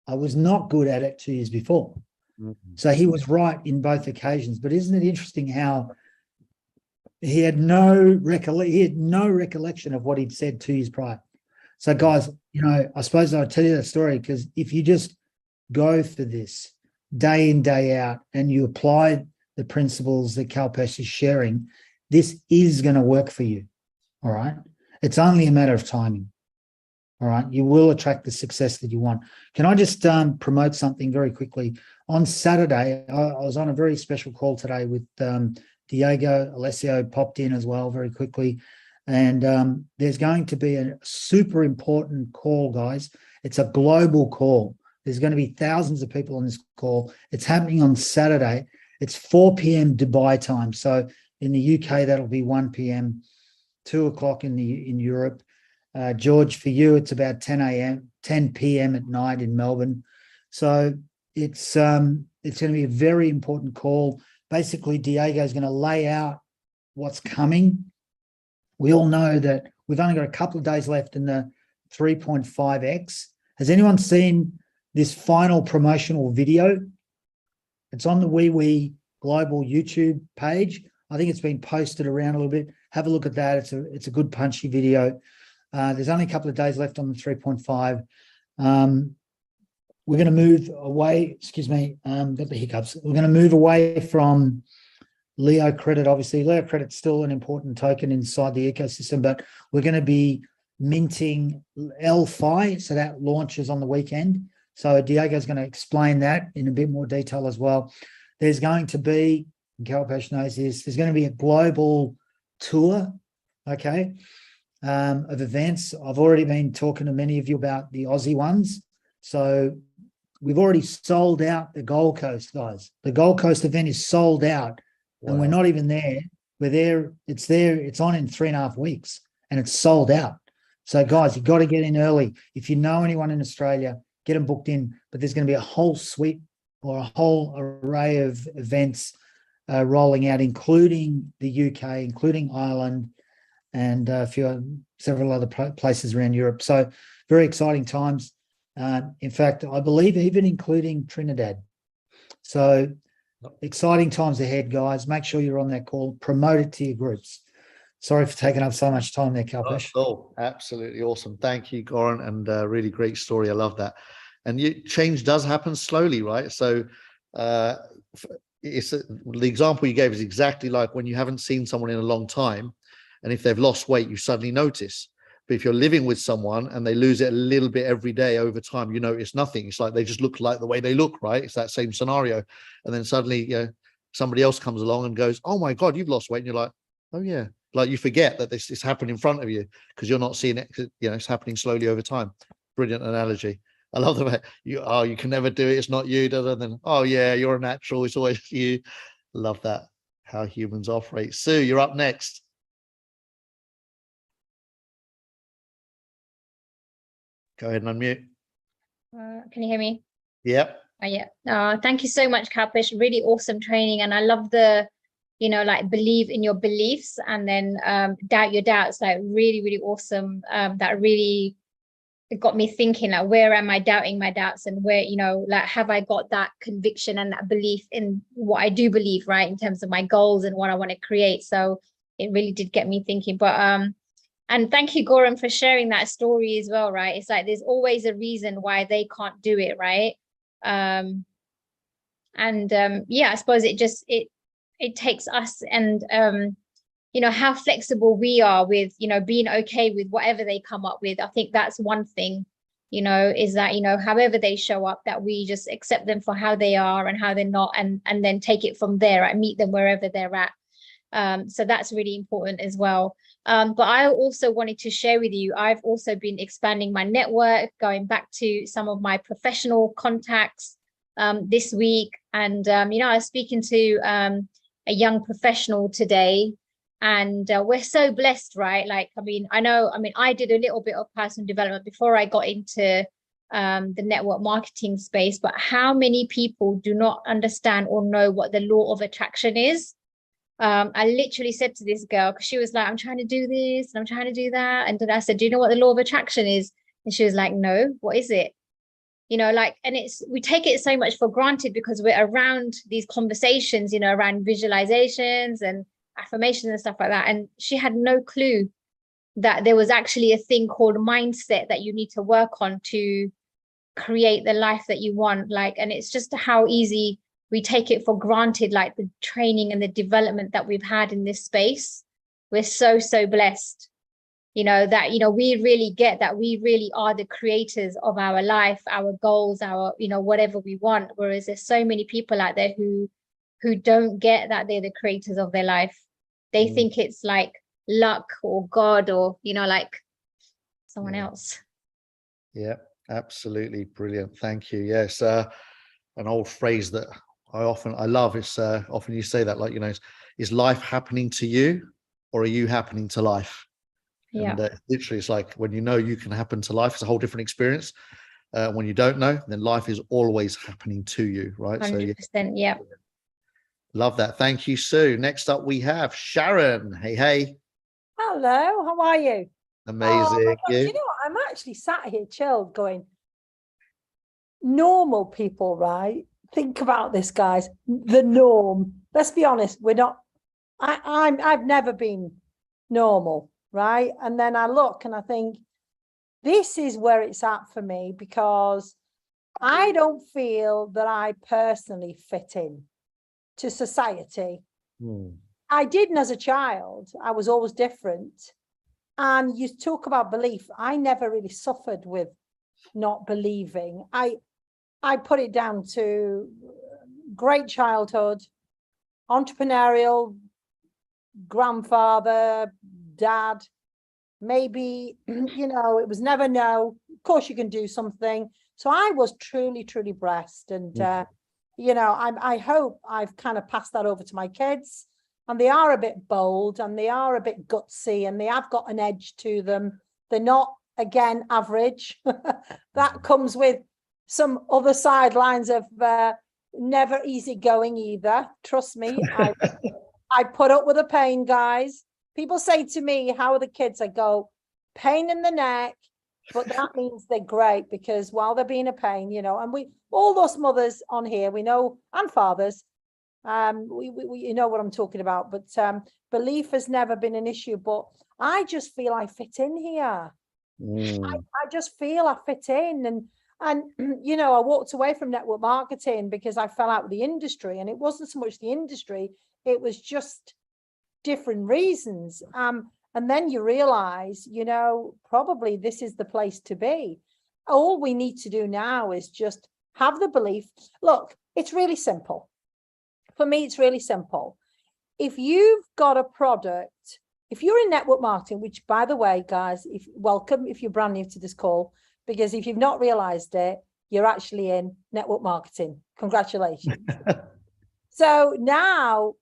I was not good at it 2 years before. Mm-hmm. So he was right in both occasions. But isn't it interesting how he had no recollection of what he'd said 2 years prior. So guys, you know, I suppose I'll tell you that story because if you just go for this day in, day out, and you apply the principles that Kalpesh is sharing, this is going to work for you. All right. It's only a matter of timing. All right. You will attract the success that you want. Can I just promote something very quickly? On Saturday, I was on a very special call today with Diego. Alessio popped in as well very quickly. And there's going to be a super important call, guys. It's a global call. There's going to be thousands of people on this call. It's happening on Saturday. It's 4 p.m. Dubai time. So in the UK, that'll be 1 p.m., 2 o'clock in Europe. George, for you, it's about 10 p.m. at night in Melbourne. So it's going to be a very important call. Basically, Diego is going to lay out what's coming. We all know that we've only got a couple of days left in the 3.5X. Has anyone seen this final promotional video? It's on the WeWe Global YouTube page. I think it's been posted around a little bit. Have a look at that. It's a good punchy video. There's only a couple of days left on the 3.5. We're going to move away. Excuse me, got the hiccups. We're going to move away from Leo Credit. Obviously, Leo Credit's still an important token inside the ecosystem, but we're going to be minting LFi, so that launches on the weekend. So Diego's going to explain that in a bit more detail as well. There's going to be, and Kalpesh knows this, there's going to be a global tour, okay, of events. I've already been talking to many of you about the Aussie ones. So we've already sold out the Gold Coast, guys. The Gold Coast event is sold out. Wow. And we're not even there. We're there. It's on in 3.5 weeks and it's sold out. So guys, you've got to get in early. If you know anyone in Australia, get them booked in. But there's going to be a whole suite or a whole array of events rolling out, including the UK, including Ireland, and several other places around Europe. So very exciting times. In fact, I believe even including Trinidad. So exciting times ahead, guys. Make sure you're on that call. Promote it to your groups. Sorry for taking up so much time there, Kalpesh. Oh, absolutely awesome. Thank you, Goran, and really great story. I love that. And change does happen slowly, right? So the example you gave is exactly like when you haven't seen someone in a long time, and if they've lost weight, you suddenly notice. But if you're living with someone and they lose it a little bit every day over time, you notice nothing. It's like they just look like the way they look, right? It's that same scenario. And then suddenly, you know, somebody else comes along and goes, oh my God, you've lost weight. And you're like, oh yeah. Like you forget that this is happening in front of you because you're not seeing it. You know, it's happening slowly over time. Brilliant analogy. I love the fact you can never do it. It's not you. Then, oh yeah, you're a natural. It's always you. Love that. How humans operate. Sue, you're up next. Go ahead and unmute. Can you hear me? Yep. Oh, yeah. Thank you so much, Kalpesh. Really awesome training. And I love the, you know, like believe in your beliefs and then doubt your doubts. Like really, really awesome. That really got me thinking, like, where am I doubting my doubts and where, you know, like, have I got that conviction and that belief in what I do believe, right, in terms of my goals and what I want to create. So it really did get me thinking. But and thank you, Goran, for sharing that story as well, right? It's like there's always a reason why they can't do it, right? Yeah, I suppose it takes us and you know, how flexible we are with, you know, being okay with whatever they come up with. I think that's one thing, you know, is that, you know, however they show up, that we just accept them for how they are and how they're not, and then take it from there, right? Meet them wherever they're at. So that's really important as well. But I also wanted to share with you, I've also been expanding my network, going back to some of my professional contacts this week. And, you know, I was speaking to a young professional today, and we're so blessed, right? Like, I mean, I did a little bit of personal development before I got into the network marketing space, but how many people do not understand or know what the law of attraction is? I literally said to this girl, because she was like, I'm trying to do this and I'm trying to do that. And then I said, do you know what the law of attraction is? And she was like, no, what is it? You know, like, and we take it so much for granted because we're around these conversations, you know, around visualizations and affirmations and stuff like that. And she had no clue that there was actually a thing called mindset that you need to work on to create the life that you want. Like, and it's just how easy we take it for granted, like the training and the development that we've had in this space. We're so blessed, you know, that, you know, we really get that we really are the creators of our life, our goals, our, you know, whatever we want. Whereas there's so many people out there who don't get that they're the creators of their life. They think it's like luck or God or, you know, like someone else. Yeah, absolutely. Brilliant. Thank you. Yes. An old phrase that I love is often you say that, like, you know, is life happening to you or are you happening to life? Yeah. And literally it's like when you know you can happen to life, it's a whole different experience. When you don't know, then life is always happening to you, right? 100%, So yeah. Love that. Thank you, Sue. Next up we have Sharon. Hey. Hello, how are you? Amazing. Oh my God, you know what? I'm actually sat here chilled going, normal people, right? Think about this, guys. The norm. Let's be honest, we're not, I've never been normal, right? And then I look and I think, this is where it's at for me because I don't feel that I personally fit in to society. I didn't as a child. I was always different. And you talk about belief. I never really suffered with not believing. I put it down to great childhood, entrepreneurial, grandfather, dad, maybe, you know, it was never no. Of course you can do something. So I was truly blessed. And, you know, I hope I've kind of passed that over to my kids. And they are a bit bold and they are a bit gutsy and they have got an edge to them. They're not, again, average. That comes with some other sidelines of never easy going either. Trust me, I put up with the pain, guys. People say to me, how are the kids? I go, pain in the neck, but that means they're great because while they're being a pain, you know, and we, all those mothers on here, we know, and fathers, we you know what I'm talking about, but belief has never been an issue, but I just feel I fit in here. I just feel I fit in. And you know, I walked away from network marketing because I fell out with the industry, and it wasn't so much the industry, it was just different reasons. And then you realize, you know, probably this is the place to be. All we need to do now is just have the belief. Look, it's really simple. For me, it's really simple. If you've got a product, if you're in network marketing, which by the way, guys, welcome if you're brand new to this call, because if you've not realized it, you're actually in network marketing. Congratulations. So now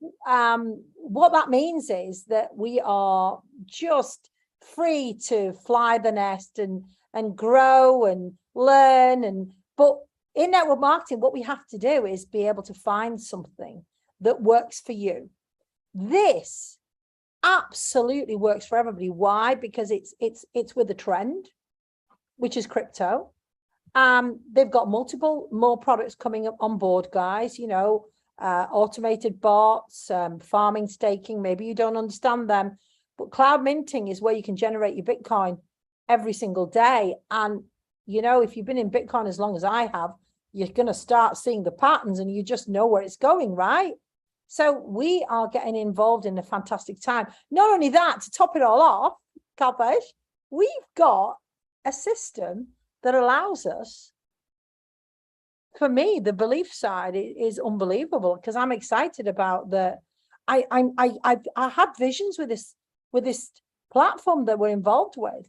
what that means is that we are just free to fly the nest and grow and learn. But in network marketing, what we have to do is be able to find something that works for you. This absolutely works for everybody. Why? Because it's with the trend, which is crypto. They've got more products coming up on board, guys, you know, automated bots, farming, staking. Maybe you don't understand them, but cloud minting is where you can generate your Bitcoin every single day. And, you know, if you've been in Bitcoin as long as I have, you're going to start seeing the patterns and you just know where it's going, right? So we are getting involved in a fantastic time. Not only that, to top it all off, Kalpesh, we've got a system that allows us, for me, the belief side is unbelievable, because I'm excited about I had visions with this platform that we're involved with.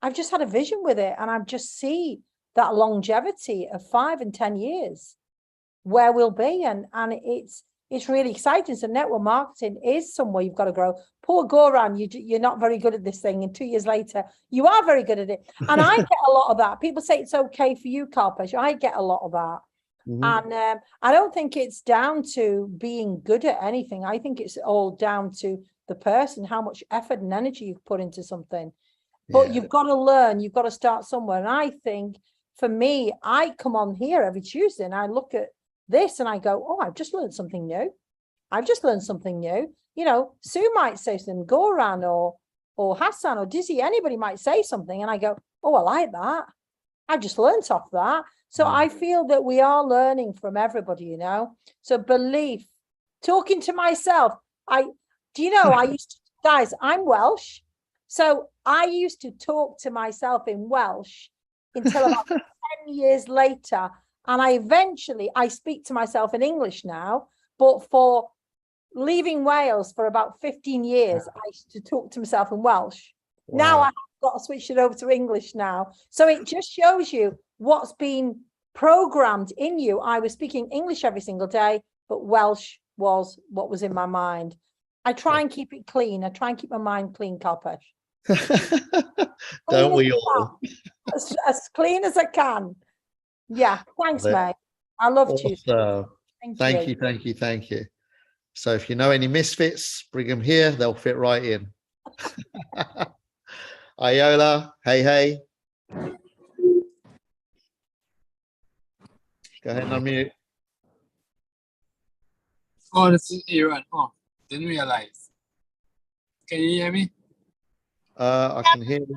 I've just had a vision with it, and I just see that longevity of 5 and 10 years where we'll be, and it's really exciting. So network marketing is somewhere you've got to grow. Poor Goran, you're not very good at this thing, and 2 years later you are very good at it. And I get a lot of that. People say it's okay for you, Kalpesh. I get a lot of that. And I don't think it's down to being good at anything. I think it's all down to the person, how much effort and energy you've put into something. But you've got to learn, you've got to start somewhere. And I think for me, I come on here every Tuesday and I look at this and I go, oh, I've just learned something new. I've just learned something new. You know, Sue might say something, Goran or Hassan or Dizzy, anybody might say something. And I go, oh, I like that. I just learned off that. So I feel that we are learning from everybody, you know. So belief, talking to myself. I used to, guys, I'm Welsh. So I used to talk to myself in Welsh until about 10 years later. And I speak to myself in English now, but for leaving Wales for about 15 years, I used to talk to myself in Welsh. Wow. Now I've got to switch it over to English now. So it just shows you what's been programmed in you. I was speaking English every single day, but Welsh was what was in my mind. I try and keep it clean. I try and keep my mind clean, Kalpesh. Don't we all? As clean as I can. Yeah, thanks, mate. I love you. Thank you. So if you know any misfits, bring them here. They'll fit right in. Iola, hey. Go ahead and unmute. Oh, this is Aaron. Oh, didn't realize. Can you hear me? I can hear you.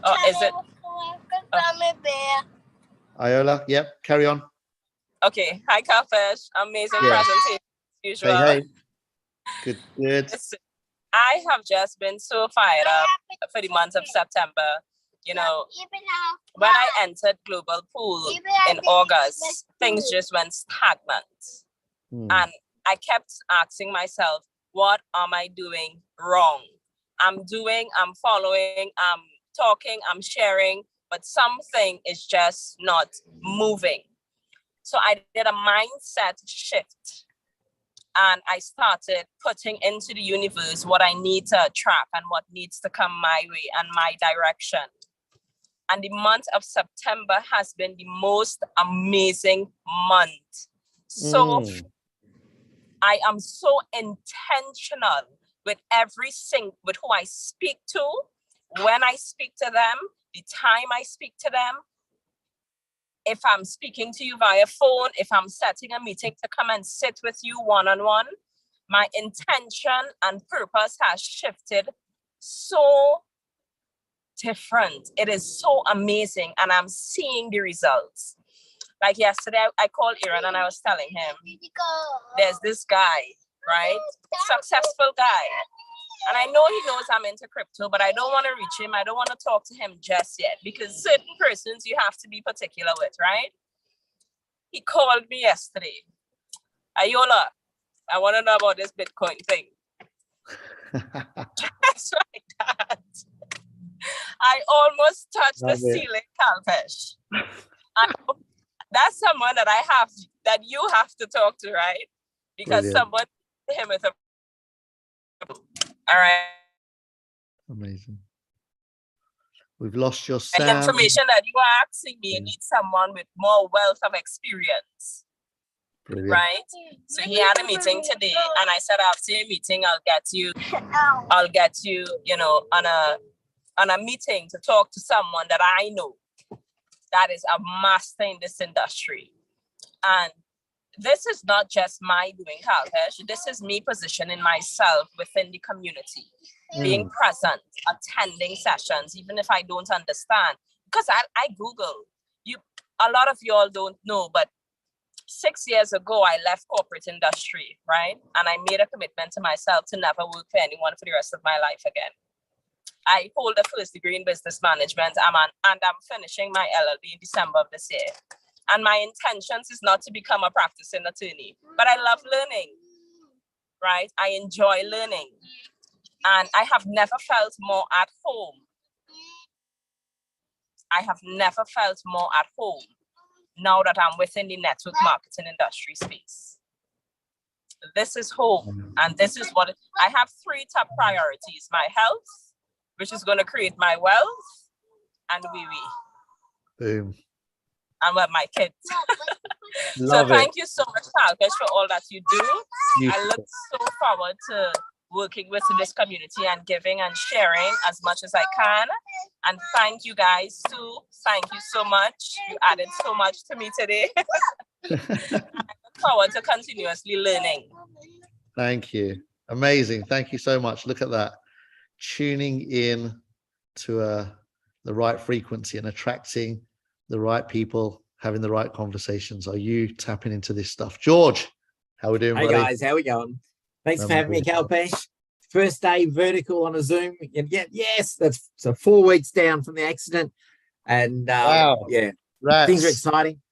Oh, is it? Iola, yep, carry on. Okay. Hi, Kalpesh. Amazing presentation as usual. Hey. Good. Listen, I have just been so fired up for the month of September. You know, when I entered Global Pool in August, things just went stagnant. And I kept asking myself, what am I doing wrong? I'm following, I'm talking, I'm sharing, but something is just not moving. So I did a mindset shift and I started putting into the universe what I need to attract and what needs to come my way and my direction. And the month of September has been the most amazing month. So I am so intentional with with who I speak to, when I speak to them, the time I speak to them. If I'm speaking to you via phone, if I'm setting a meeting to come and sit with you one-on-one, my intention and purpose has shifted so different. It is so amazing, and I'm seeing the results. Like yesterday, I called Aaron and I was telling him, there's this guy, right? Successful guy. And I know he knows I'm into crypto, but I don't want to reach him. I don't want to talk to him just yet because certain persons you have to be particular with, right? He called me yesterday. Ayola, I want to know about this Bitcoin thing. Just like that. I almost touched the ceiling, Kalpesh. That's someone that you have to talk to, right? Because someone hit him with a. All right. Amazing. We've lost your The sound. information that you are asking me, you need someone with more wealth of experience. Brilliant. Right? So he had a meeting today, and I said after your meeting, I'll get you, you know, on a meeting to talk to someone that I know that is a master in this industry. And this is not just my doing, Kalpesh. This is me positioning myself within the community, being present, attending sessions, even if I don't understand. Because I Google. A lot of you all don't know, but 6 years ago, I left corporate industry, right? And I made a commitment to myself to never work for anyone for the rest of my life again. I hold a first degree in business management, and I'm finishing my LLB in December of this year. And my intentions is not to become a practicing attorney, but I love learning, right? I enjoy learning. And I have never felt more at home. I have never felt more at home now that I'm within the network marketing industry space. This is home, and this is what I have. 3 top priorities: my health, which is going to create my wealth, and Boom. And with my kids. Love so thank you so much, Kalpesh, for all that you do. Beautiful. I look so forward to working with this community and giving and sharing as much as I can. And thank you guys too. Thank you so much. You added so much to me today. I look forward to continuously learning. Thank you. Amazing. Thank you so much. Look at that. Tuning in to the right frequency and attracting the right people, having the right conversations. Are you tapping into this stuff? George, how are we doing, Hey buddy? guys, how we going? Thanks for having me, Kalpesh. First day vertical on a Zoom. And yes, that's so 4 weeks down from the accident. And Wow. yeah, Rats. things are exciting.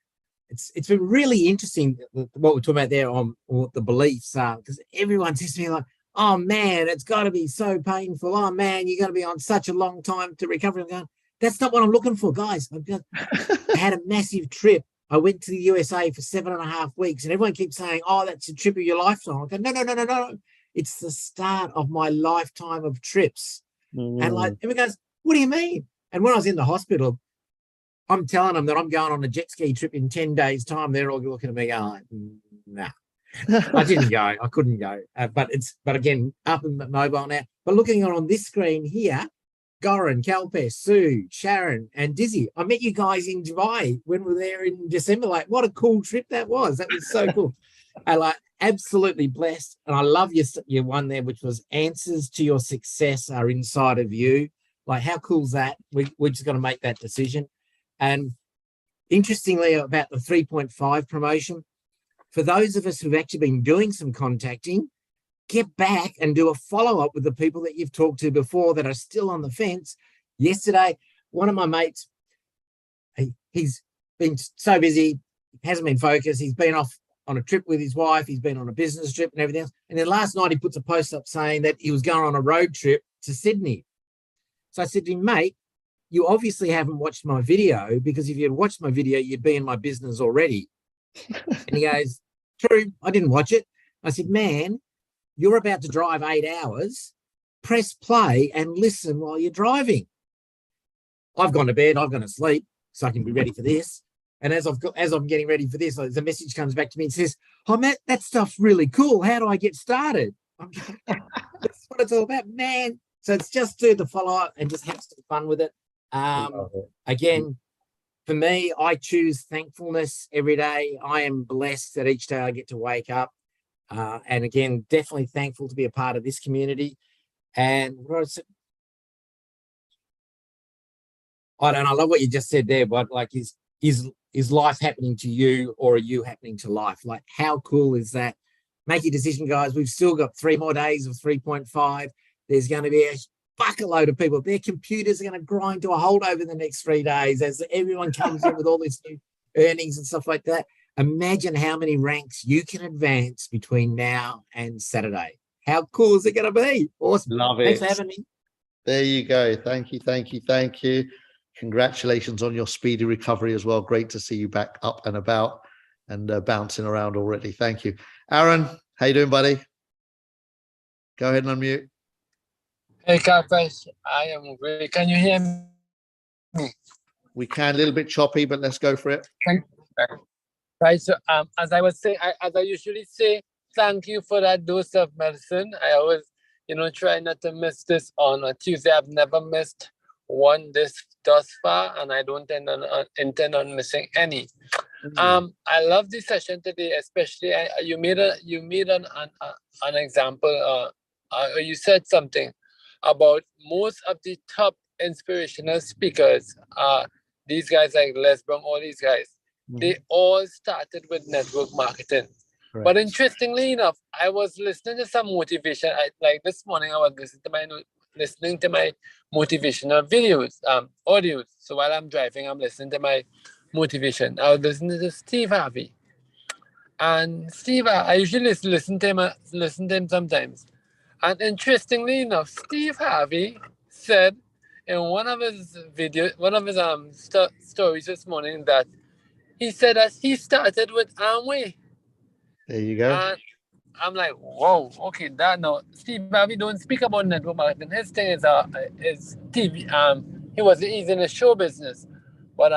It's been really interesting what we're talking about there on what the beliefs are, because everyone says to me like, oh man, it's got to be so painful. Oh man, you're going to be on such a long time to recover. I'm going, that's not what I'm looking for, guys. I had a massive trip. I went to the USA for 7.5 weeks, and everyone keeps saying, oh, that's a trip of your lifetime. I go, no. It's the start of my lifetime of trips. And like, everyone goes, what do you mean? And when I was in the hospital, I'm telling them that I'm going on a jet ski trip in 10 days' time. They're all looking at me going, nah. I didn't go. I couldn't go. But again, up and mobile now. But looking on this screen here, Goran, Kalpesh, Sue, Sharon, and Dizzy. I met you guys in Dubai when we were there in December. Like, what a cool trip that was. That was so cool. I like absolutely blessed. And I love your one there, which was answers to your success are inside of you. Like, how cool is that? We're just going to make that decision. And interestingly, about the 3.5 promotion, for those of us who've actually been doing some contacting, get back and do a follow-up with the people that you've talked to before that are still on the fence. Yesterday, one of my mates, he's been so busy, hasn't been focused. He's been off on a trip with his wife. He's been on a business trip and everything else. And then last night he puts a post up saying that he was going on a road trip to Sydney. So I said to him, mate, you obviously haven't watched my video, because if you'd watched my video, you'd be in my business already. And he goes, true, I didn't watch it. I said, man, you're about to drive 8 hours, press play and listen while you're driving. I've gone to bed, I've gone to sleep, so I can be ready for this. And as I'm getting ready for this, the message comes back to me and says, oh, Matt, that stuff's really cool. How do I get started? That's what it's all about, man. So it's just do the follow-up and just have some fun with it. Again, for me, I choose thankfulness every day. I am blessed that each day I get to wake up. And again, definitely thankful to be a part of this community. And I don't know, I love what you just said there, but like, is life happening to you, or are you happening to life? Like, how cool is that? Make your decision, guys. We've still got 3 more days of 3.5. there's going to be a bucket load of people. Their computers are going to grind to a halt over the next 3 days as everyone comes in with all this new earnings and stuff like that. Imagine how many ranks you can advance between now and Saturday. How cool is it going to be? Awesome. Love it. Thanks for having me. There you go. Thank you. Thank you. Thank you. Congratulations on your speedy recovery as well. Great to see you back up and about and bouncing around already. Thank you. Aaron, how you doing, buddy? Go ahead and unmute. Hey, Carface, I am great. Can you hear me? We can, a little bit choppy, but let's go for it. Right. So, as I was saying, as I usually say, thank you for that dose of medicine. I always, try not to miss this on a Tuesday. I've never missed one thus far, and I don't intend on missing any. I love this session today, especially you made an example. You said something about most of the top inspirational speakers. These guys like Les Brown, all these guys, they all started with network marketing. Correct. But interestingly enough, I was listening to some motivation. Like this morning, I was listening to my motivational videos, audios. So while I'm driving, I'm listening to my motivation. I was listening to Steve Harvey, and Steve, I usually listen to him sometimes. And interestingly enough, Steve Harvey said in one of his stories this morning that he said that he started with Amway. There you go. And I'm like, whoa, okay, Steve Harvey don't speak about network marketing. His thing is TV. He's in the show business, but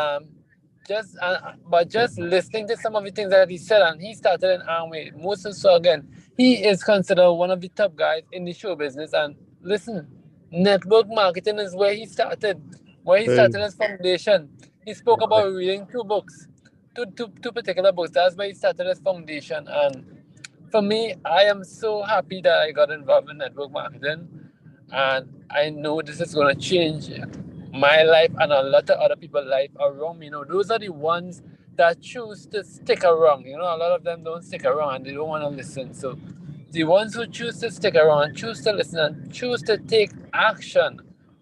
just listening to some of the things that he said, and he started in Amway. So again, he is considered one of the top guys in the show business. And listen, network marketing is where he started, his foundation. He spoke about reading two particular books. That's where he started his foundation. And for me, I am so happy that I got involved in network marketing, and I know this is going to change my life and a lot of other people's life around me. Those are the ones that choose to stick around. A lot of them don't stick around and they don't want to listen. So the ones who choose to stick around, choose to listen, and choose to take action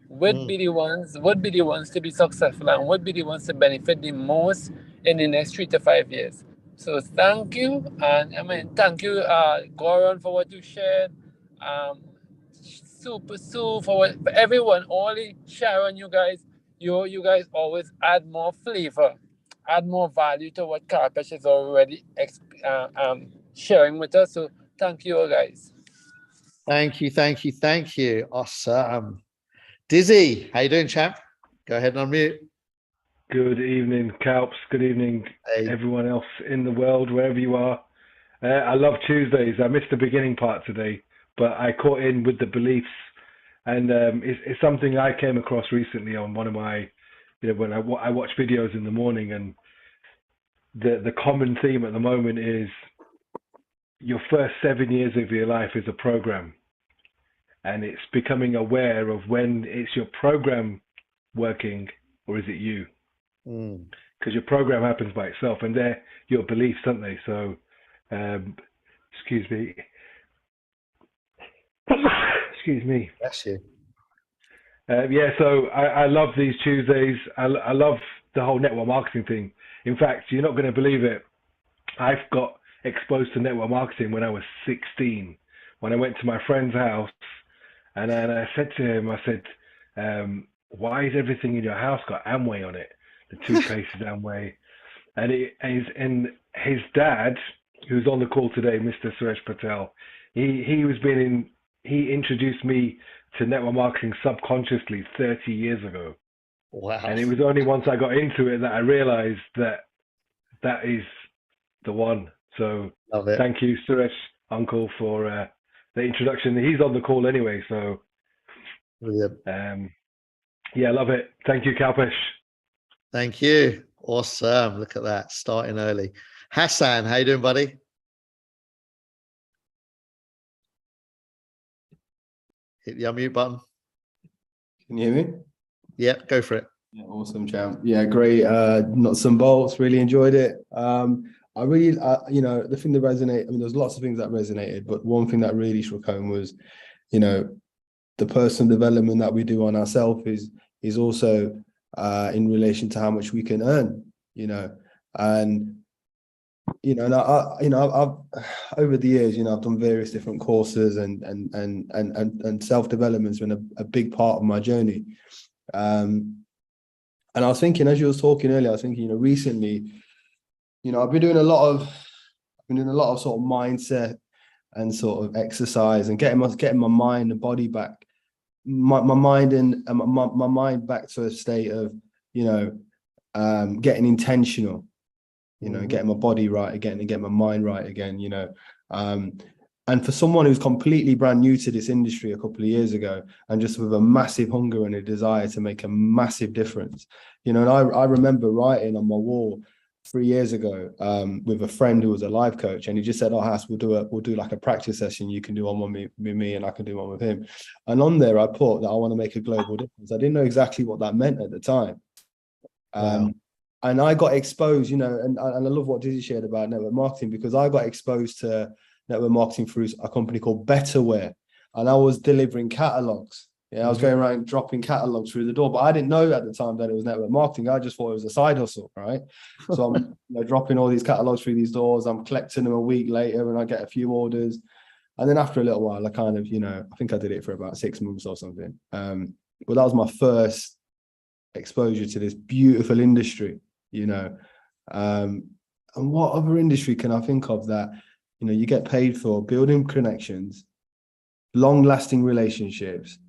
would be the ones to be successful and would be the ones to benefit the most in the next 3 to 5 years. So thank you, and thank you, Goran, for what you shared. Super for everyone, Ollie, Sharon, you guys always add more flavor, add more value to what Carpesh is already sharing with us. So thank you all, guys. Thank you. Awesome. Dizzy, how you doing, champ? Go ahead and unmute. Good evening, Kalps. Good evening, everyone else in the world, wherever you are. I love Tuesdays. I missed the beginning part today, but I caught in with the beliefs, and it's something I came across recently on one of my, when I watch videos in the morning, and the common theme at the moment is your first 7 years of your life is a program, and it's becoming aware of when it's your program working or is it you? Because your program happens by itself, and they're your beliefs, aren't they? So, excuse me. Excuse me. Bless you. So I love these Tuesdays. I love the whole network marketing thing. In fact, you're not going to believe it. I've got exposed to network marketing when I was 16, when I went to my friend's house, and then I said to him, why is everything in your house got Amway on it? The toothpaste is Amway. And his dad, who's on the call today, Mr. Suresh Patel, he introduced me to network marketing subconsciously 30 years ago. Wow. And it was only once I got into it that I realized that is the one. So thank you, Suresh, uncle, for the introduction. He's on the call anyway, so brilliant. I love it. Thank you, Kalpesh. Thank you. Awesome. Look at that. Starting early. Hassan, how you doing, buddy? Hit the unmute button. Can you hear me? Yeah, go for it. Yeah, awesome, champ. Yeah, great. Nuts and bolts. Really enjoyed it. I really, the thing that resonated, there's lots of things that resonated, but one thing that really struck home was, the personal development that we do on ourselves is also in relation to how much we can earn, and I've over the years, I've done various different courses and self-development's been a big part of my journey. And I was thinking, as you was talking earlier, I was thinking, recently, I've been doing a lot of sort of mindset and sort of exercise and getting my mind and body back, my mind and my mind back to a state of, getting intentional, getting my body right again and getting my mind right again, and for someone who's completely brand new to this industry a couple of years ago and just with a massive hunger and a desire to make a massive difference, and I remember writing on my wall 3 years ago with a friend who was a life coach, and he just said, "Oh, Hass, we'll do like a practice session. You can do one with me and I can do one with him." And on there, I put that I want to make a global difference. I didn't know exactly what that meant at the time. Wow. And I got exposed, and I love what Dizzy shared about network marketing, because I got exposed to network marketing through a company called Betterware, and I was delivering catalogs. I was going around dropping catalogs through the door, but I didn't know at the time that it was network marketing. I just thought it was a side hustle, right? So I'm dropping all these catalogs through these doors. I'm collecting them a week later, and I get a few orders. And then after a little while, I kind of, I think I did it for about 6 months or something. But that was my first exposure to this beautiful industry, and what other industry can I think of that, you get paid for building connections, long-lasting relationships,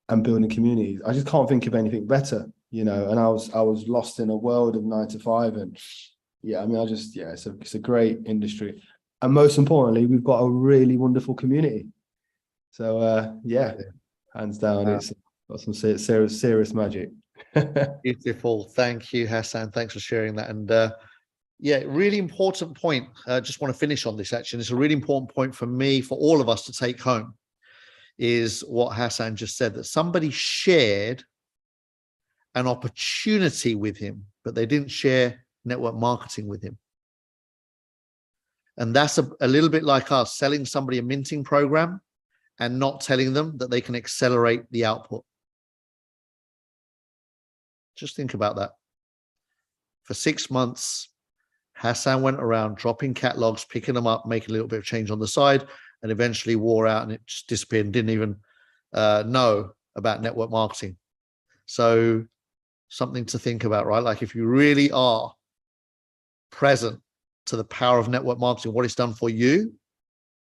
and building communities? I just can't think of anything better, and I was lost in a world of 9 to 5, and it's a great industry, and most importantly, we've got a really wonderful community. So hands down, it's got some serious magic. Beautiful. Thank you, Hassan. Thanks for sharing that. And really important point. I just want to finish on this, actually. It's a really important point for me, for all of us to take home, is what Hassan just said, that somebody shared an opportunity with him, but they didn't share network marketing with him. And that's a little bit like us selling somebody a minting program and not telling them that they can accelerate the output. Just think about that. For 6 months, Hassan went around dropping catalogs, picking them up, making a little bit of change on the side, and eventually wore out and it just disappeared and didn't even know about network marketing. So something to think about, right? Like, if you really are present to the power of network marketing, what it's done for you,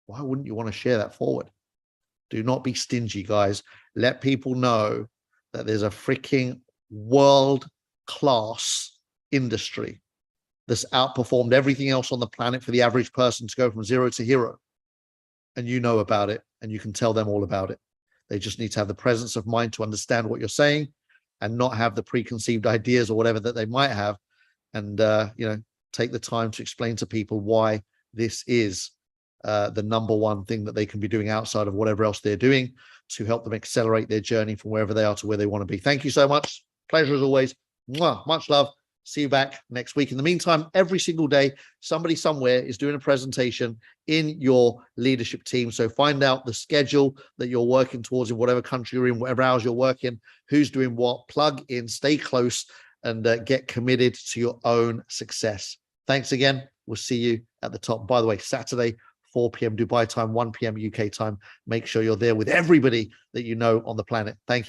why wouldn't you want to share that forward? Do not be stingy, guys. Let people know that there's a freaking world-class industry that's outperformed everything else on the planet for the average person to go from 0 to hero. And you know about it, and you can tell them all about it. They just need to have the presence of mind to understand what you're saying and not have the preconceived ideas or whatever that they might have. And, take the time to explain to people why this is the number one thing that they can be doing outside of whatever else they're doing to help them accelerate their journey from wherever they are to where they want to be. Thank you so much. Pleasure as always. Mwah, much love. See you back next week. In the meantime, every single day, somebody somewhere is doing a presentation in your leadership team. So find out the schedule that you're working towards in whatever country you're in, whatever hours you're working, who's doing what, plug in, stay close, and get committed to your own success. Thanks again. We'll see you at the top. By the way, Saturday, 4 p.m. Dubai time, 1 p.m. UK time. Make sure you're there with everybody that you know on the planet. Thank you.